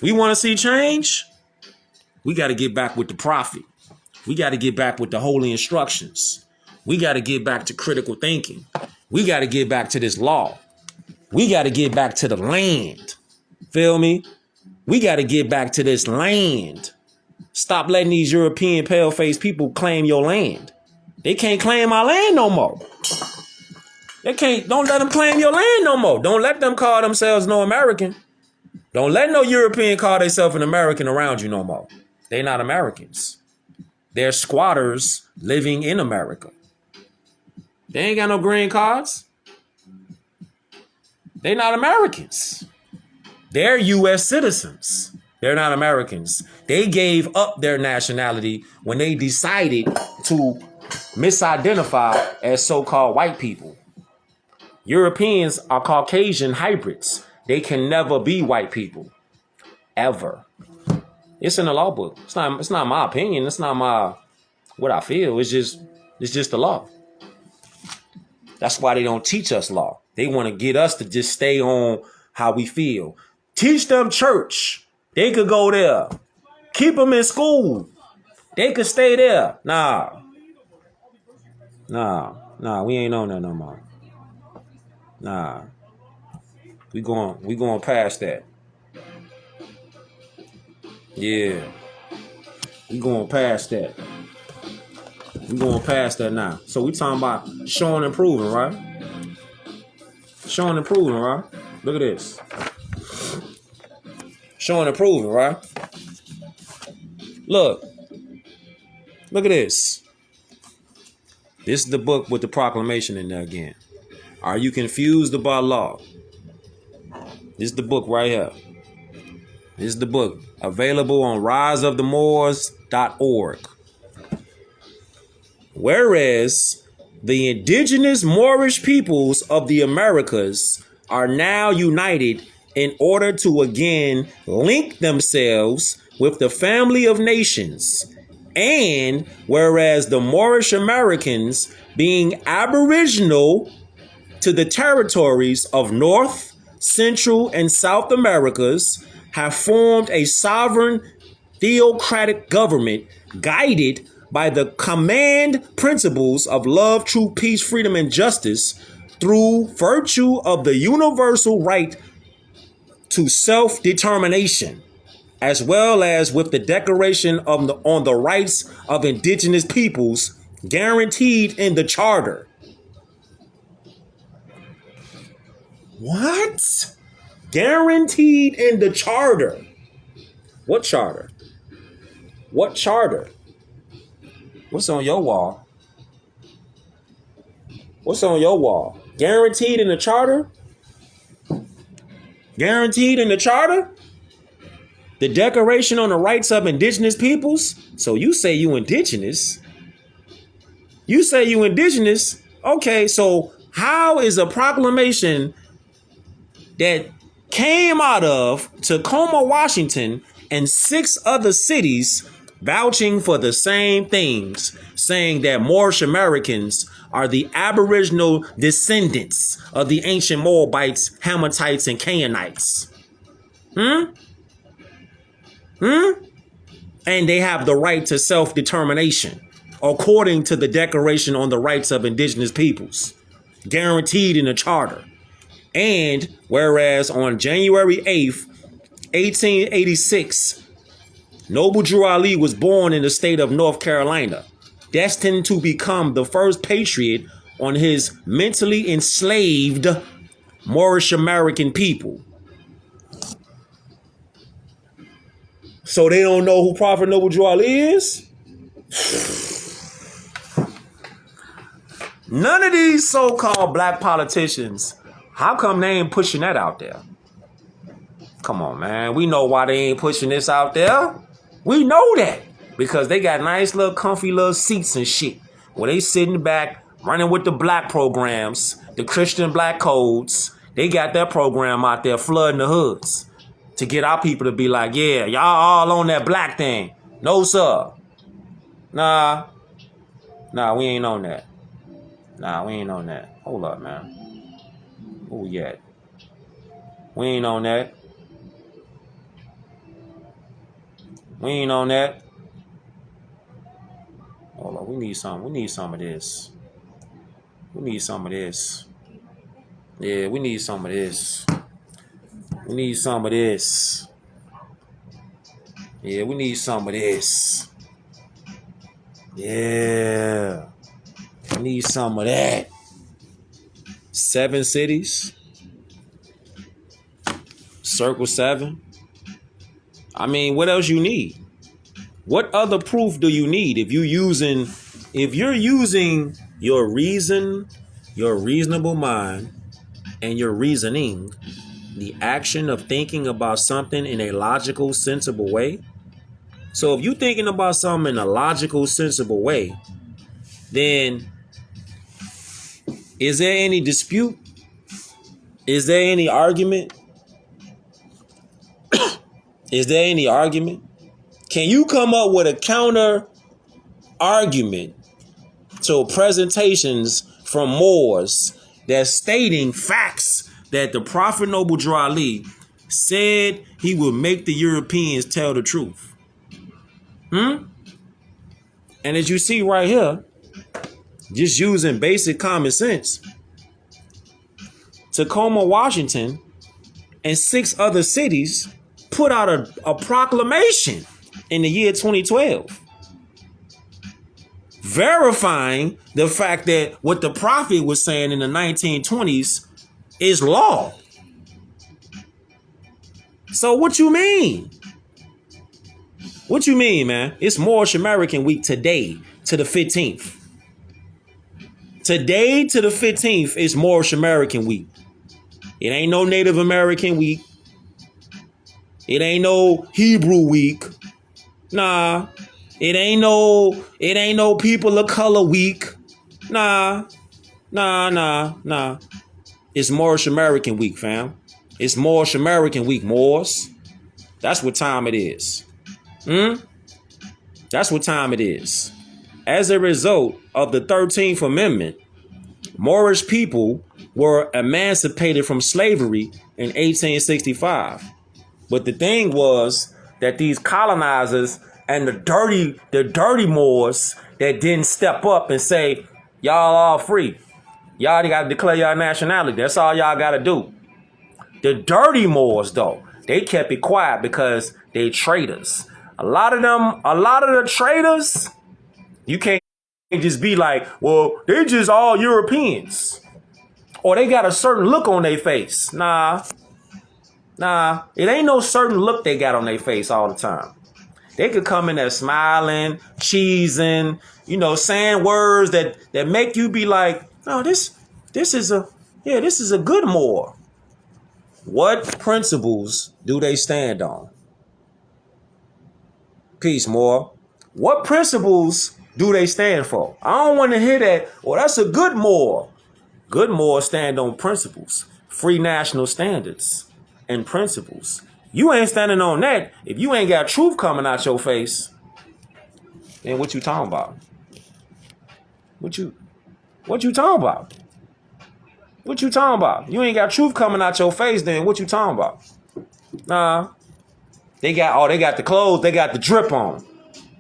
We want to see change? We got to get back with the prophet. We got to get back with the holy instructions. We got to get back to critical thinking. We got to get back to this law. We got to get back to the land. Feel me? We got to get back to this land. Stop letting these European pale-faced people claim your land. They can't claim our land no more. Don't let them claim your land no more. Don't let them call themselves no American. Don't let no European call themselves an American around you no more. They're not Americans. They're squatters living in America. They ain't got no green cards. They're not Americans. They're U.S. citizens. They're not Americans. They gave up their nationality when they decided to misidentify as so-called white people. Europeans are Caucasian hybrids. They can never be white people. Ever. It's in the law book. It's not my opinion. It's not what I feel. It's just the law. That's why they don't teach us law. They want to get us to just stay on how we feel. Teach them church. They could go there. Keep them in school. They could stay there. Nah, we ain't on that no more. Nah. We going past that. Yeah. We going past that. We going past that now. So we talking about showing and proving, right? Showing and proving, right? Look at this. Showing and proving, right? Look at this. This is the book with the proclamation in there again. Are you confused about law? This is the book right here. This is the book available on riseofthemoors.org. Whereas the indigenous Moorish peoples of the Americas are now united in order to again link themselves with the family of nations. And whereas the Moorish Americans, being aboriginal to the territories of North, Central, and South Americas, have formed a sovereign theocratic government guided by the command principles of love, truth, peace, freedom, and justice through virtue of the universal right to self-determination, as well as with the Declaration on the Rights of Indigenous Peoples guaranteed in the Charter. What? Guaranteed in the Charter. What charter? What charter? What's on your wall? What's on your wall? Guaranteed in the Charter? Guaranteed in the Charter? The Declaration on the Rights of Indigenous Peoples? So you say you indigenous. You say you indigenous. Okay, so how is a proclamation that came out of Tacoma, Washington, and 6 other cities vouching for the same things, saying that Moorish Americans are the aboriginal descendants of the ancient Moabites, Hammatites, and Canaanites? And they have the right to self-determination, according to the Declaration on the Rights of Indigenous Peoples, guaranteed in the Charter. And whereas on January 8th, 1886, Noble Drew Ali was born in the state of North Carolina, destined to become the first patriot on his mentally enslaved Moorish American people. So they don't know who Prophet Noble Drew Ali is? None of these so-called black politicians, how come they ain't pushing that out there? Come on, man. We know why they ain't pushing this out there. We know that. Because they got nice little comfy little seats and shit. Where they sitting back, running with the black programs, the Christian black codes. They got that program out there flooding the hoods. To get our people to be like, yeah, y'all all on that black thing. No, sir. Nah, we ain't on that. We ain't on that. Hold up, man. Who we at? We ain't on that. We ain't on that. Hold on, we need some of this. We need some of this. Yeah, we need some of this. We need some of this. Yeah, we need some of this. Yeah. We need some of that. 7 cities. Circle 7. I mean, what else you need? What other proof do you need if you're using your reason, your reasonable mind, and your reasoning, the action of thinking about something in a logical, sensible way? So if you're thinking about something in a logical, sensible way, then is there any dispute? Is there any argument? Is there any argument? Can you come up with a counter argument to presentations from Moors that's stating facts that the Prophet Noble Drew Ali said he would make the Europeans tell the truth? And as you see right here, just using basic common sense, Tacoma, Washington, and 6 other cities put out a proclamation in the year 2012, verifying the fact that what the Prophet was saying in the 1920s is law. So what you mean? What you mean, man? It's Moorish American Week today to the 15th. Today to the 15th is Moorish American Week. It ain't no Native American Week. It ain't no Hebrew Week. Nah. It ain't no People of Color Week. Nah. It's Moorish American Week, fam. It's Moorish American Week, Moors. That's what time it is. That's what time it is. As a result of the 13th Amendment, Moorish people were emancipated from slavery in 1865. But the thing was that these colonizers and the dirty Moors that didn't step up and say, y'all all free. Y'all got to declare your nationality. That's all y'all got to do. The dirty Moors, though, they kept it quiet because they traitors. A lot of the traitors, you can't just be like, well, they just all Europeans. Or they got a certain look on their face. Nah, it ain't no certain look they got on their face all the time. They could come in there smiling, cheesing, saying words that make you be like, no, this is a good Moor. What principles do they stand on? Peace, Moor. What principles do they stand for? I don't want to hear that. Well, that's a good Moor. Good Moors stand on principles, free national standards, and principles. You ain't standing on that if you ain't got truth coming out your face. Then what you talking about? What you talking about? What you talking about? You ain't got truth coming out your face, then what you talking about? Nah. They got the clothes, they got the drip on.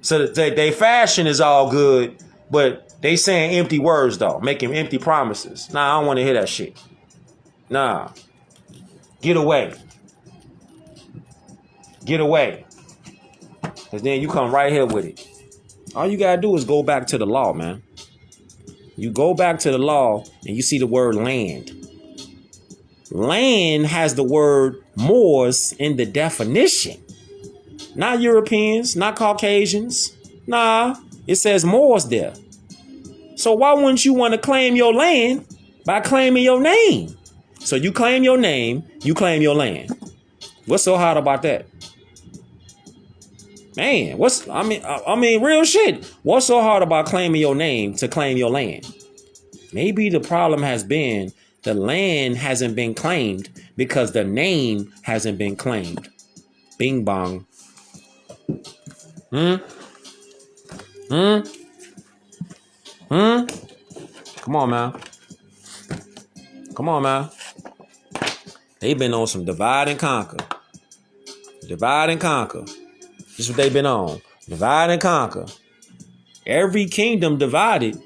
So they fashion is all good, but they saying empty words though, making empty promises. Nah, I don't want to hear that shit. Nah. Get away. Get away. Because then you come right here with it. All you got to do is go back to the law, man. You go back to the law and you see the word land. Land has the word Moors in the definition. Not Europeans, not Caucasians. Nah, it says Moors there. So why wouldn't you want to claim your land by claiming your name? So you claim your name, you claim your land. What's so hard about that? Man, I mean, real shit. What's so hard about claiming your name to claim your land? Maybe the problem has been the land hasn't been claimed because the name hasn't been claimed. Bing bong. Come on, man. Come on, man. They've been on some divide and conquer. Divide and conquer. This is what they've been on. Divide and conquer. Every kingdom divided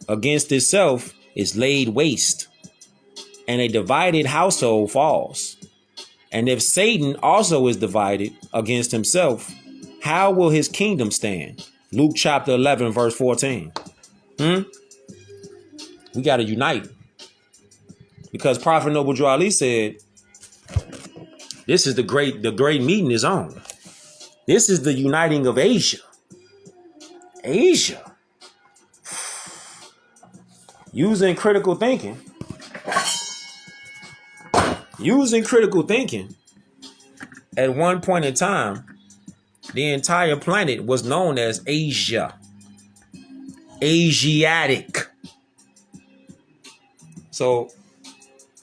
against itself is laid waste. And a divided household falls. And if Satan also is divided against himself, how will his kingdom stand? Luke chapter 11, verse 14. We got to unite. Because Prophet Noble Drew Ali said, this is the great meeting is on. This is the uniting of Asia. Asia. Using critical thinking. At one point in time, the entire planet was known as Asia. Asiatic. So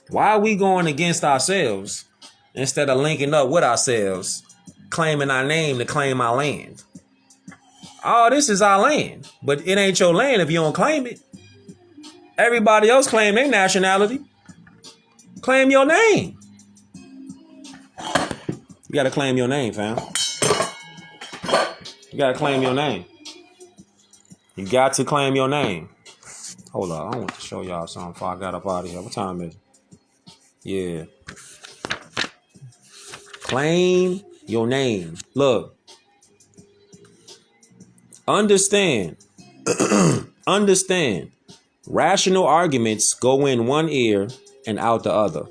why are we going against ourselves instead of linking up with ourselves, claiming our name to claim our land? Oh, this is our land, but it ain't your land if you don't claim it. Everybody else claim their nationality. Claim your name. You gotta claim your name, fam. You gotta claim your name. You got to claim your name. Hold on, I want to show y'all something before I got up out of here. What time is it? Yeah. Claim your name. Look. Understand. Understand. Rational arguments go in one ear and out the other.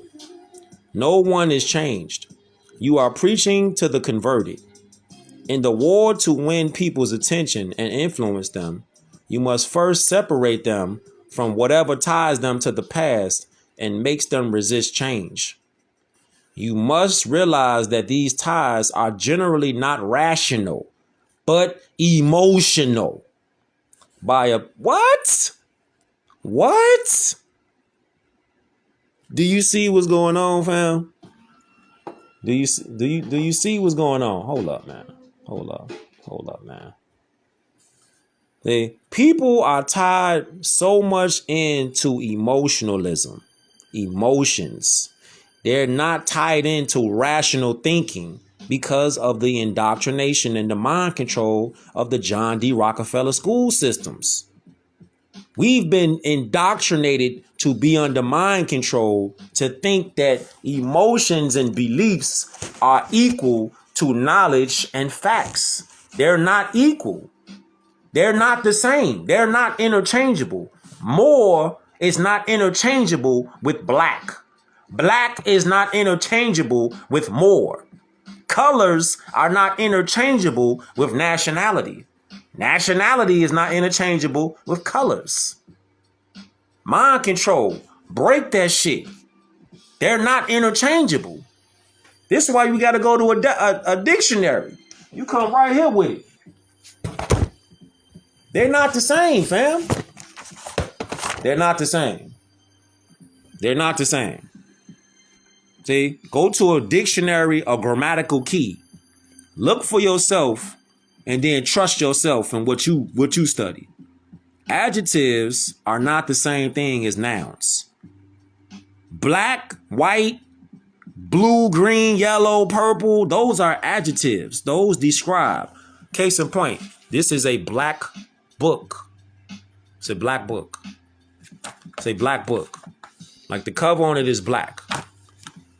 No one is changed. You are preaching to the converted. In the war to win people's attention and influence them, you must first separate them from whatever ties them to the past and makes them resist change. You must realize that these ties are generally not rational, but emotional. By a what? What? Do you see what's going on, fam? Do you see what's going on? Hold up, man. Hold up, man. The people are tied so much into emotionalism, emotions. They're not tied into rational thinking because of the indoctrination and the mind control of the John D. Rockefeller school systems. We've been indoctrinated to be under mind control, to think that emotions and beliefs are equal to knowledge and facts. They're not equal. They're not the same. They're not interchangeable. More is not interchangeable with black. Black is not interchangeable with more. Colors are not interchangeable with nationality. Nationality is not interchangeable with colors. Mind control. Break that shit. They're not interchangeable. This is why you got to go to a dictionary. You come right here with it. They're not the same, fam. They're not the same. They're not the same. See, go to a dictionary, a grammatical key. Look for yourself and then trust yourself in what you study. Adjectives are not the same thing as nouns. Black, white, blue, green, yellow, purple, those are adjectives. Those describe. Case in point, this is a black book. It's a black book. It's a black book. Like the cover on it is black.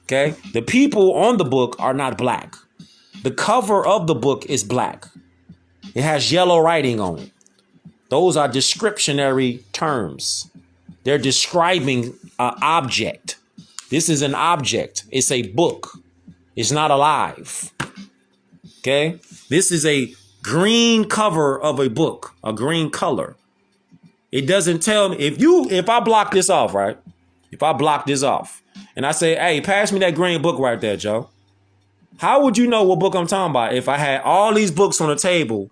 Okay? The people on the book are not black. The cover of the book is black. It has yellow writing on it. Those are descriptionary terms. They're describing an object. This is an object. It's a book. It's not alive. Okay? This is a green cover of a book, a green color. It doesn't tell me if I block this off, right? If I block this off and I say, hey, pass me that green book right there, Joe. How would you know what book I'm talking about if I had all these books on the table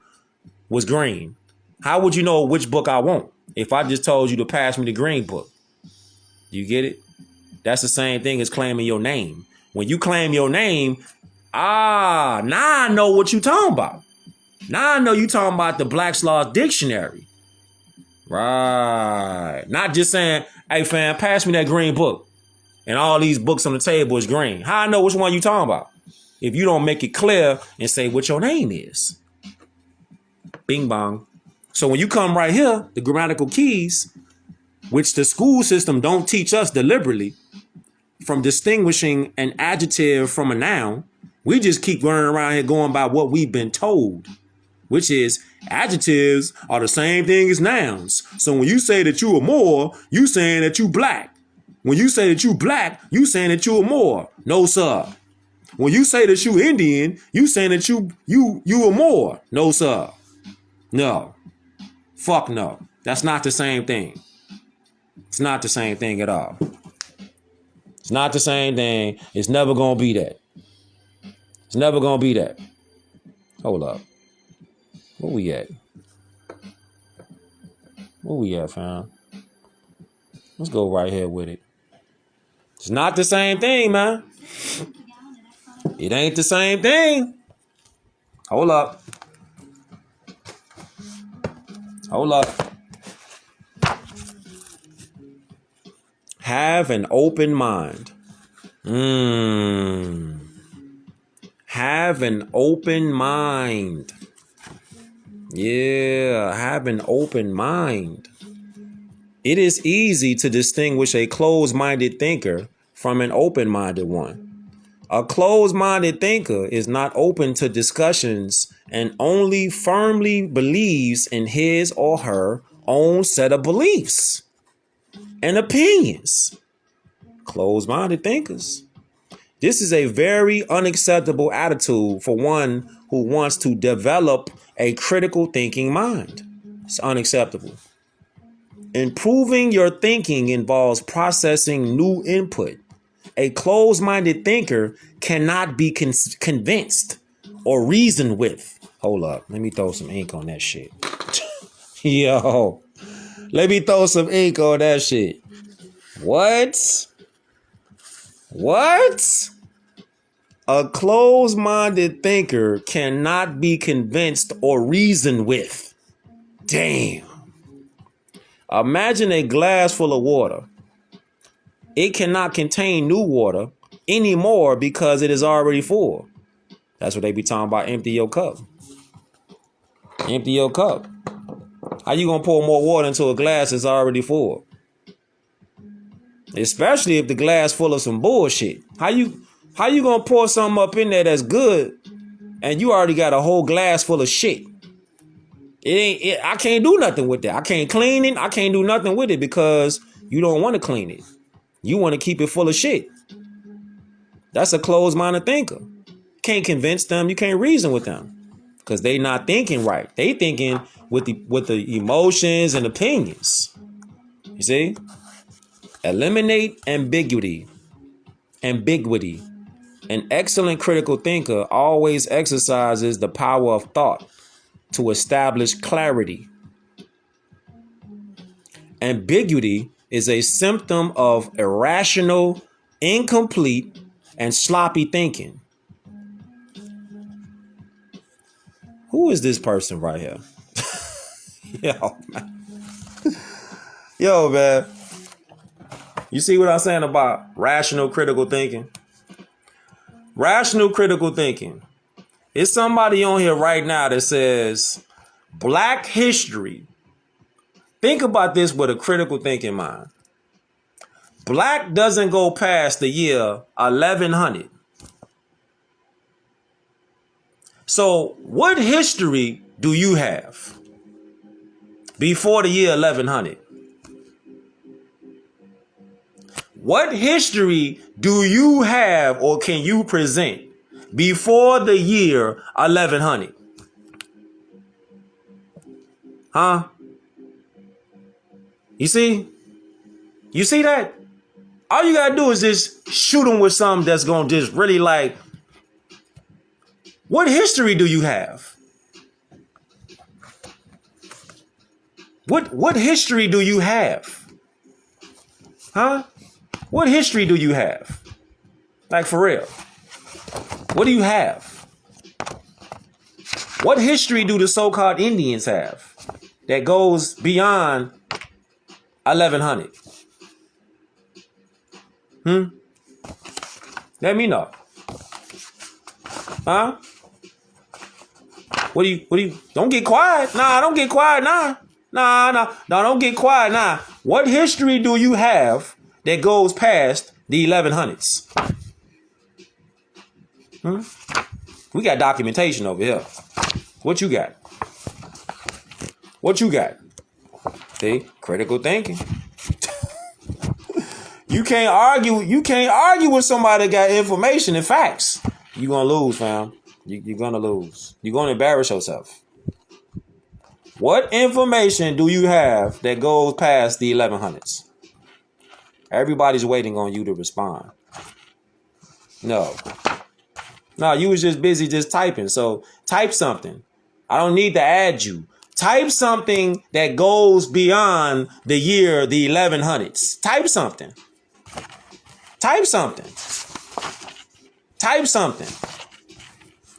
was green? How would you know which book I want if I just told you to pass me the green book? You get it? That's the same thing as claiming your name. When you claim your name, now I know what you talking about. Now I know you talking about the Black's Law Dictionary. Right. Not just saying, hey, fam, pass me that green book. And all these books on the table is green. How I know which one you talking about? If you don't make it clear and say what your name is. Bing bong. So when you come right here, the grammatical keys, which the school system don't teach us deliberately, from distinguishing an adjective from a noun, we just keep running around here going by what we've been told, which is adjectives are the same thing as nouns. So when you say that you are more, you saying that you black. When you say that you black, you saying that you are more. No, sir. When you say that you Indian, you saying that you are more. No, sir. No. Fuck no. That's not the same thing. It's not the same thing at all. It's not the same thing. It's never gonna be that. It's never gonna be that. Hold up. Where we at? Where we at, fam? Let's go right here with it. It's not the same thing, man. It ain't the same thing. Hold up. Hold up. Have an open mind. Have an open mind. Yeah, have an open mind. It is easy to distinguish a closed-minded thinker from an open-minded one. A closed-minded thinker is not open to discussions and only firmly believes in his or her own set of beliefs and opinions. Closed-minded thinkers. This is a very unacceptable attitude for one who wants to develop a critical thinking mind. It's unacceptable. Improving your thinking involves processing new input. A closed-minded thinker cannot be convinced or reasoned with. Hold up. Let me throw some ink on that shit. Yo. Let me throw some ink on that shit. What? What? A closed-minded thinker cannot be convinced or reasoned with. Damn. Imagine a glass full of water. It cannot contain new water anymore because it is already full. That's what they be talking about. Empty your cup. Empty your cup. How you gonna pour more water into a glass that's already full? Especially if the glass full of some bullshit. How you gonna pour something up in there that's good and you already got a whole glass full of shit? I can't do nothing with that. I can't clean it. I can't do nothing with it because you don't want to clean it. You want to keep it full of shit. That's a closed-minded thinker. Can't convince them. You can't reason with them because they not thinking right. They thinking with the emotions and opinions. You see? Eliminate ambiguity. Ambiguity. An excellent critical thinker always exercises the power of thought to establish clarity. Ambiguity is a symptom of irrational, incomplete, and sloppy thinking. Who is this person right here? Yo, man. Yo, man. You see what I'm saying about rational critical thinking? Rational critical thinking. It's somebody on here right now that says Black history. Think about this with a critical thinking mind. Black doesn't go past the year 1100. So what history do you have before the year 1100? What history do you have or can you present before the year 1100? Huh? You see? You see that? All you gotta do is just shoot them with something that's gonna just really like, what history do you have? What history do you have? Huh? What history do you have? Like for real. What do you have? What history do the so-called Indians have that goes beyond 1100? Let me know. Huh? What do you, don't get quiet. Nah, don't get quiet. Nah, don't get quiet. Nah. What history do you have that goes past the 1100s? We got documentation over here. What you got? What you got? See, critical thinking. You can't argue with somebody that got information and facts. You're gonna lose, fam. You're gonna lose. You're gonna embarrass yourself. What information do you have that goes past the 1100s? Everybody's waiting on you to respond. No, you was just busy just typing. So type something. I don't need to add you. Type something that goes beyond the year, the 1100s. Type something. Type something. Type something.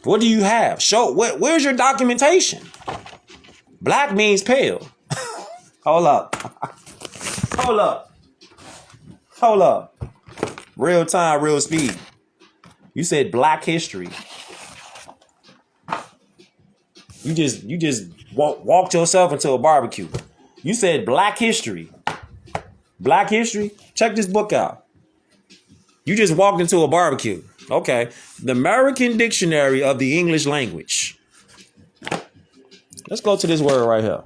What do you have? Show. Where's your documentation? Black means pale. Hold up. Hold up. Hold up. Real time, real speed. You said black history. You just walked yourself into a barbecue. You said black history. Black history? Check this book out. You just walked into a barbecue. Okay. The American Dictionary of the English Language. Let's go to this word right here.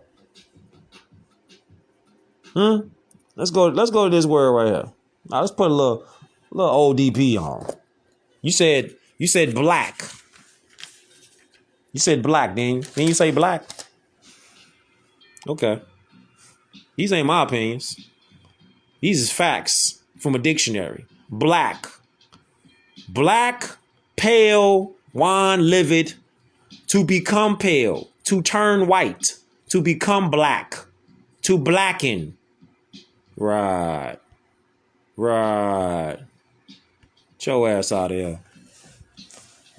Let's go to this word right here. Now let's put a little ODP on. You said black. You said black, then you say black. Okay. These ain't my opinions. These is facts from a dictionary. Black. Black, pale, wan, livid, to become pale, to turn white, to become black, to blacken. Right. Get your ass out of here.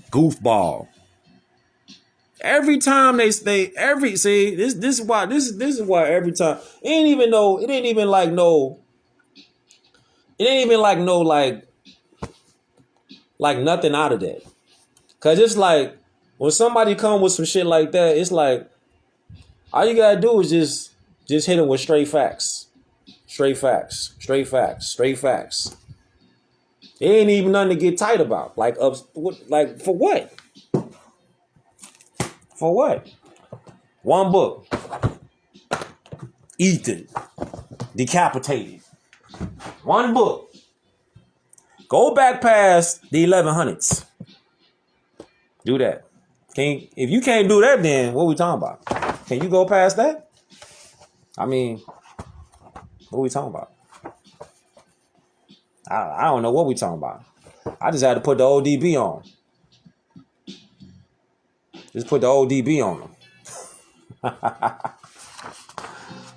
Goofball. Every time this is why every time it ain't even like nothing out of that. Cause it's like when somebody come with some shit like that, it's like all you gotta do is just hit them with straight facts. Straight facts. It ain't even nothing to get tight about. Like for what? For what? One book. Ethan. Decapitated. One book. Go back past the 1100s. Do that. If you can't do that, then what we talking about? Can you go past that? I mean, what we talking about? I don't know what we talking about. I just had to put the ODB on. Just put the ODB on them.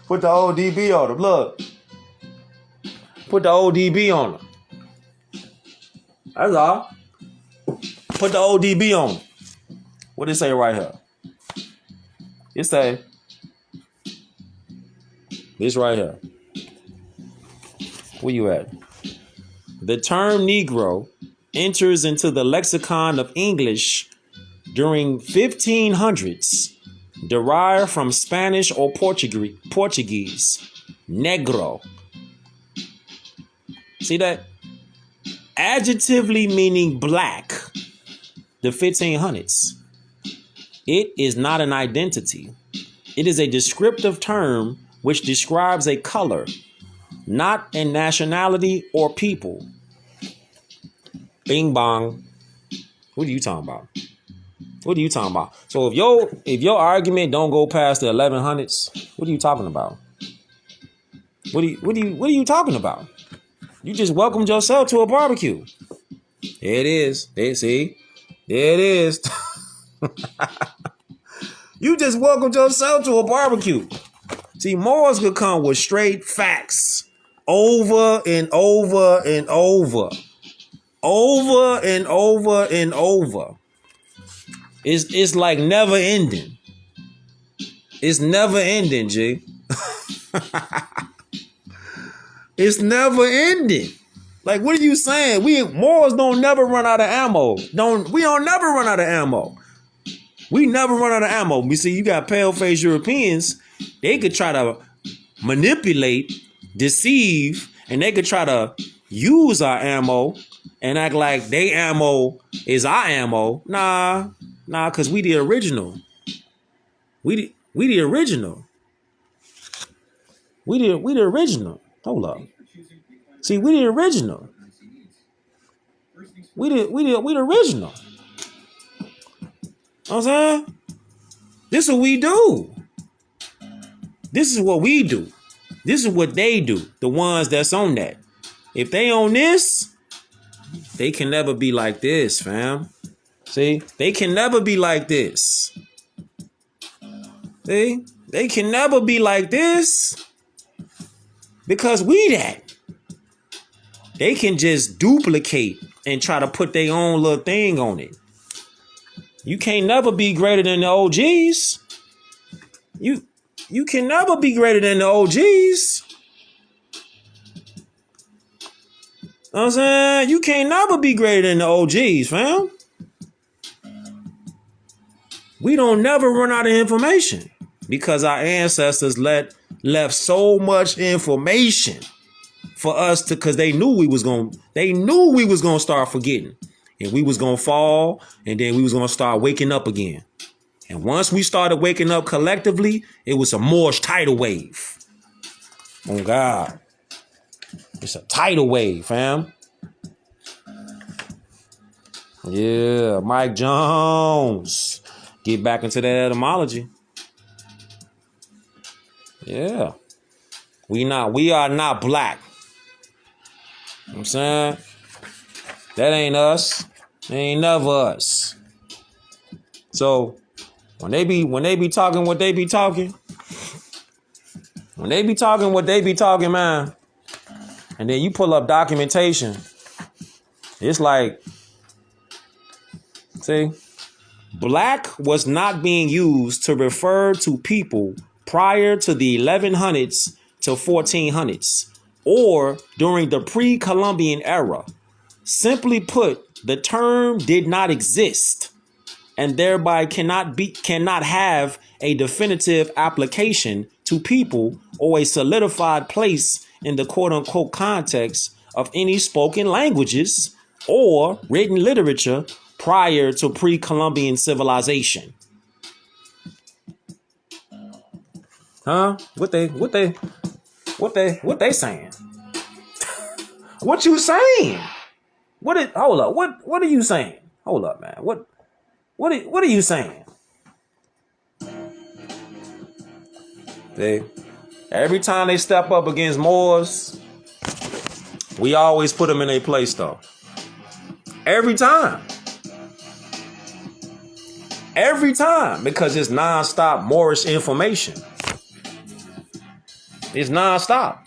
Put the ODB on them. Look. Put the ODB on them. That's all. Put the ODB on them. What it say right here? It say this right here. Where you at? The term Negro enters into the lexicon of English during 1500s, derived from Spanish or Portuguese. Negro. See that? Adjectively meaning black. The 1500s. It is not an identity. It is a descriptive term which describes a color, not a nationality or people. Bing bong. What are you talking about? What are you talking about? So if your argument don't go past the 1100s, what are you talking about? What are you talking about? You just welcomed yourself to a barbecue. There it is. There it is. You just welcomed yourself to a barbecue. See, Moors could come with straight facts over and over and over. Over and over and over. It's like never ending. It's never ending, G. It's never ending. Like, what are you saying? Moors don't never run out of ammo. We don't never run out of ammo. We never run out of ammo. You see, you got pale-faced Europeans. They could try to manipulate, deceive, and they could try to use our ammo and act like they ammo is our ammo. Nah, because we the original. We the original. We the original. Hold up. See, we the original. We the original. You know what I'm saying? This is what we do. This is what we do. This is what they do. The ones that's on that. If they on this, they can never be like this, fam. See? They can never be like this. See? They can never be like this. Because we that. They can just duplicate and try to put their own little thing on it. You can't never be greater than the OGs. You can never be greater than the OGs. You know what I'm saying? You can't never be greater than the OGs, fam. We don't never run out of information because our ancestors left so much information for us to, because they knew we was gonna start forgetting, and we was gonna fall, and then we was gonna start waking up again. And once we started waking up collectively, it was a Moorish tidal wave. Oh God, it's a tidal wave, fam. Yeah, Mike Jones, get back into that etymology. Yeah, we are not black. You know what I'm saying? That ain't us. That ain't never us. So when they be talking what they be talking, man, and then you pull up documentation, it's like, see, black was not being used to refer to people prior to the 1100s to 1400s. Or during the pre-Columbian era. Simply put, the term did not exist and thereby cannot have a definitive application to people or a solidified place in the quote-unquote context of any spoken languages or written literature prior to pre-Columbian civilization. Huh? What they saying? What you saying? Hold up. What are you saying? Hold up, man. What are you saying? Every time they step up against Moors, we always put them in their place, though. Every time. Every time, because it's nonstop Moorish information. It's nonstop.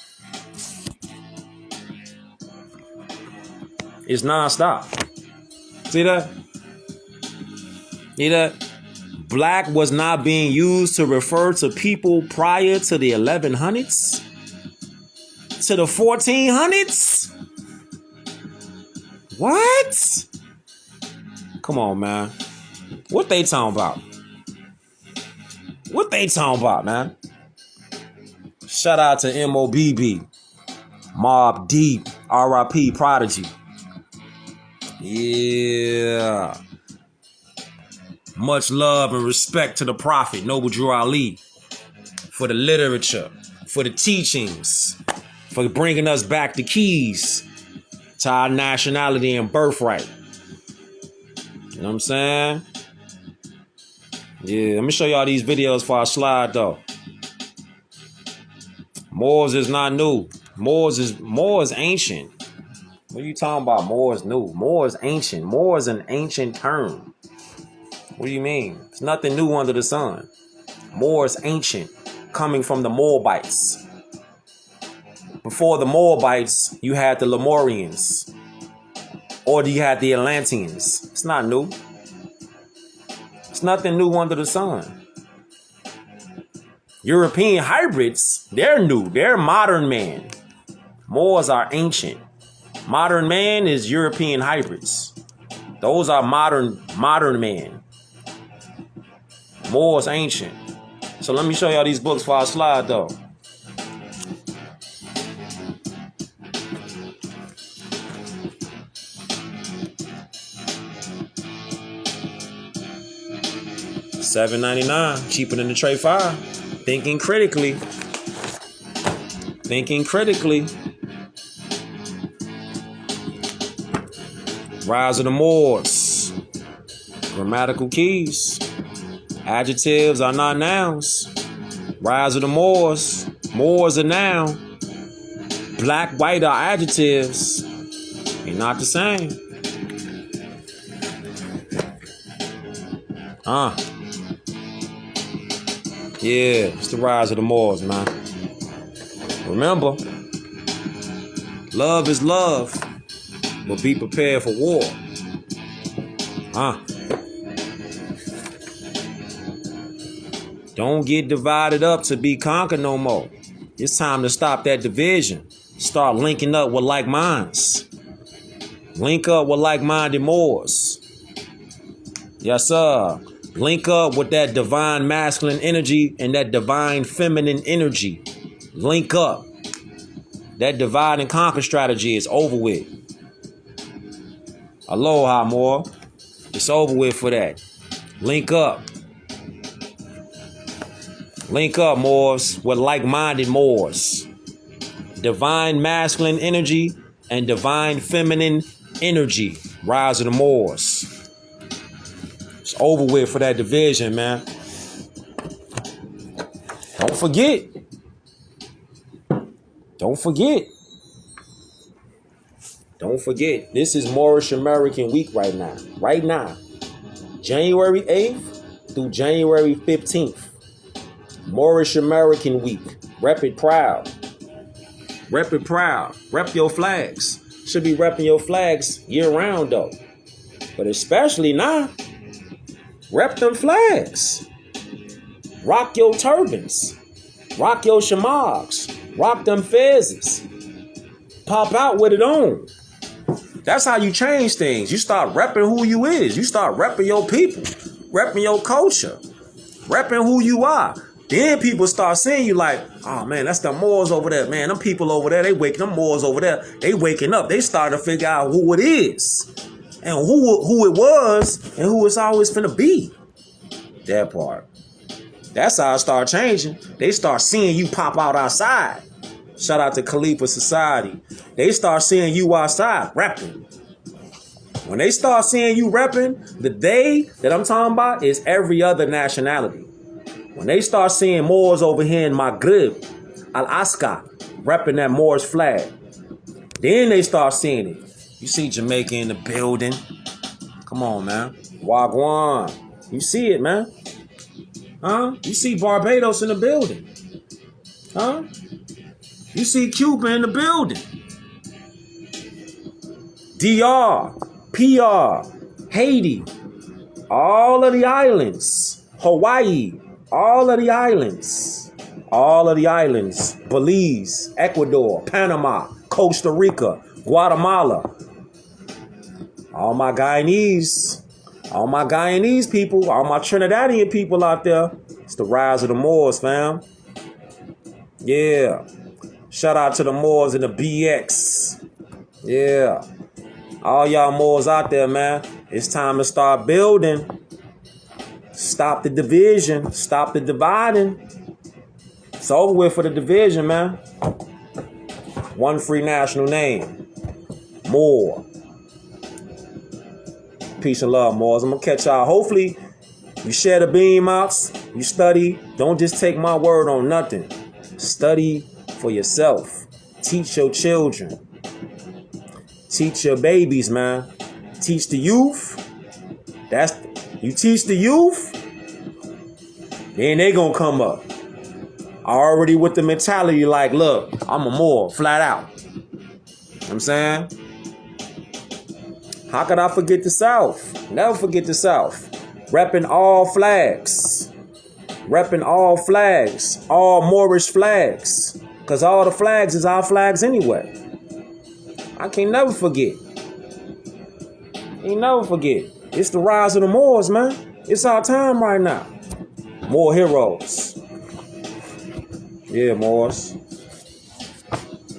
It's nonstop. See that? See that? Black was not being used to refer to people prior to the 1100s? To the 1400s? What? Come on, man. What they talking about? What they talking about, man? Shout out to MOBB, Mobb Deep, R.I.P. Prodigy. Yeah. Much love and respect to the Prophet, Noble Drew Ali, for the literature, for the teachings, for bringing us back the keys to our nationality and birthright. You know what I'm saying? Yeah, let me show y'all these videos before I slide though. Moors is not new. Moors is ancient. What are you talking about? Moor is new. Moor is ancient. Moor is an ancient term. What do you mean? It's nothing new under the sun. Moor is ancient, coming from the Moabites. Before the Moabites, you had the Lemurians. Or you had the Atlanteans. It's not new. It's nothing new under the sun. European hybrids, they're new. They're modern man. Moors are ancient. Modern man is European hybrids. Those are modern man. Moors ancient. So let me show y'all these books before I slide though. $7.99, cheaper than the Tray 5. Thinking critically. Thinking critically. Rise of the Moors. Grammatical keys. Adjectives are not nouns. Rise of the Moors. Moors are noun. Black, white are adjectives. They're not the same. Yeah, it's the rise of the Moors, man. Remember, love is love, but be prepared for war. Don't get divided up to be conquered no more. It's time to stop that division. Start linking up with like minds. Link up with like-minded Moors. Yes, sir. Link up with that divine masculine energy and that divine feminine energy. Link up. That divide and conquer strategy is over with. Aloha, Moor. It's over with for that. Link up. Link up, Moors, with like-minded Moors. Divine masculine energy and divine feminine energy. Rise of the Moors. It's over with for that division, man. Don't forget. Don't forget. Don't forget. This is Moorish American Week right now. Right now. January 8th through January 15th. Moorish American Week. Rep it proud. Rep it proud. Rep your flags. Should be repping your flags year round though. But especially now. Rep them flags. Rock your turbans. Rock your shamags. Rock them fezzes. Pop out with it on. That's how you change things. You start repping who you is. You start repping your people. Repping your culture. Repping who you are. Then people start seeing you like, oh man, that's the Moors over there. Man, them people over there, they waking them Moors over there. They waking up. They starting to figure out who it is. And who it was and who it's always finna be. That part. That's how it start changing. They start seeing you pop out outside. Shout out to Khalifa Society. They start seeing you outside repping. When they start seeing you repping, the they that I'm talking about is every other nationality. When they start seeing Moors over here in Maghreb, Alaska, repping that Moors flag, then they start seeing it. You see Jamaica in the building. Come on, man. Wagwan. You see it, man. Huh? You see Barbados in the building. Huh? You see Cuba in the building. DR, PR, Haiti, all of the islands. Hawaii, all of the islands. All of the islands. Belize, Ecuador, Panama, Costa Rica, Guatemala. All my Guyanese people, all my Trinidadian people out there. It's the rise of the Moors, fam. Yeah. Shout out to the Moors and the BX. Yeah. All y'all Moors out there, man. It's time to start building. Stop the division. Stop the dividing. It's over with for the division, man. One free national name. More. Peace and love, Moors. I'm going to catch y'all. Hopefully, you share the beam outs. You study. Don't just take my word on nothing. Study for yourself. Teach your children. Teach your babies, man. Teach the youth. You teach the youth, then they gonna come up. Already with the mentality like, look, I'm a Moor, flat out. You know what I'm saying? How could I forget the South? Never forget the South. Repping all flags. Repping all flags. All Moorish flags. Because all the flags is our flags anyway. I can't never forget. Ain't never forget. It's the rise of the Moors, man. It's our time right now. More heroes. Yeah, Moors.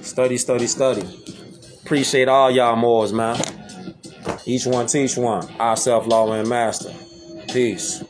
Study, study, study. Appreciate all y'all Moors, man. Each one teach one. Our self-law and master. Peace.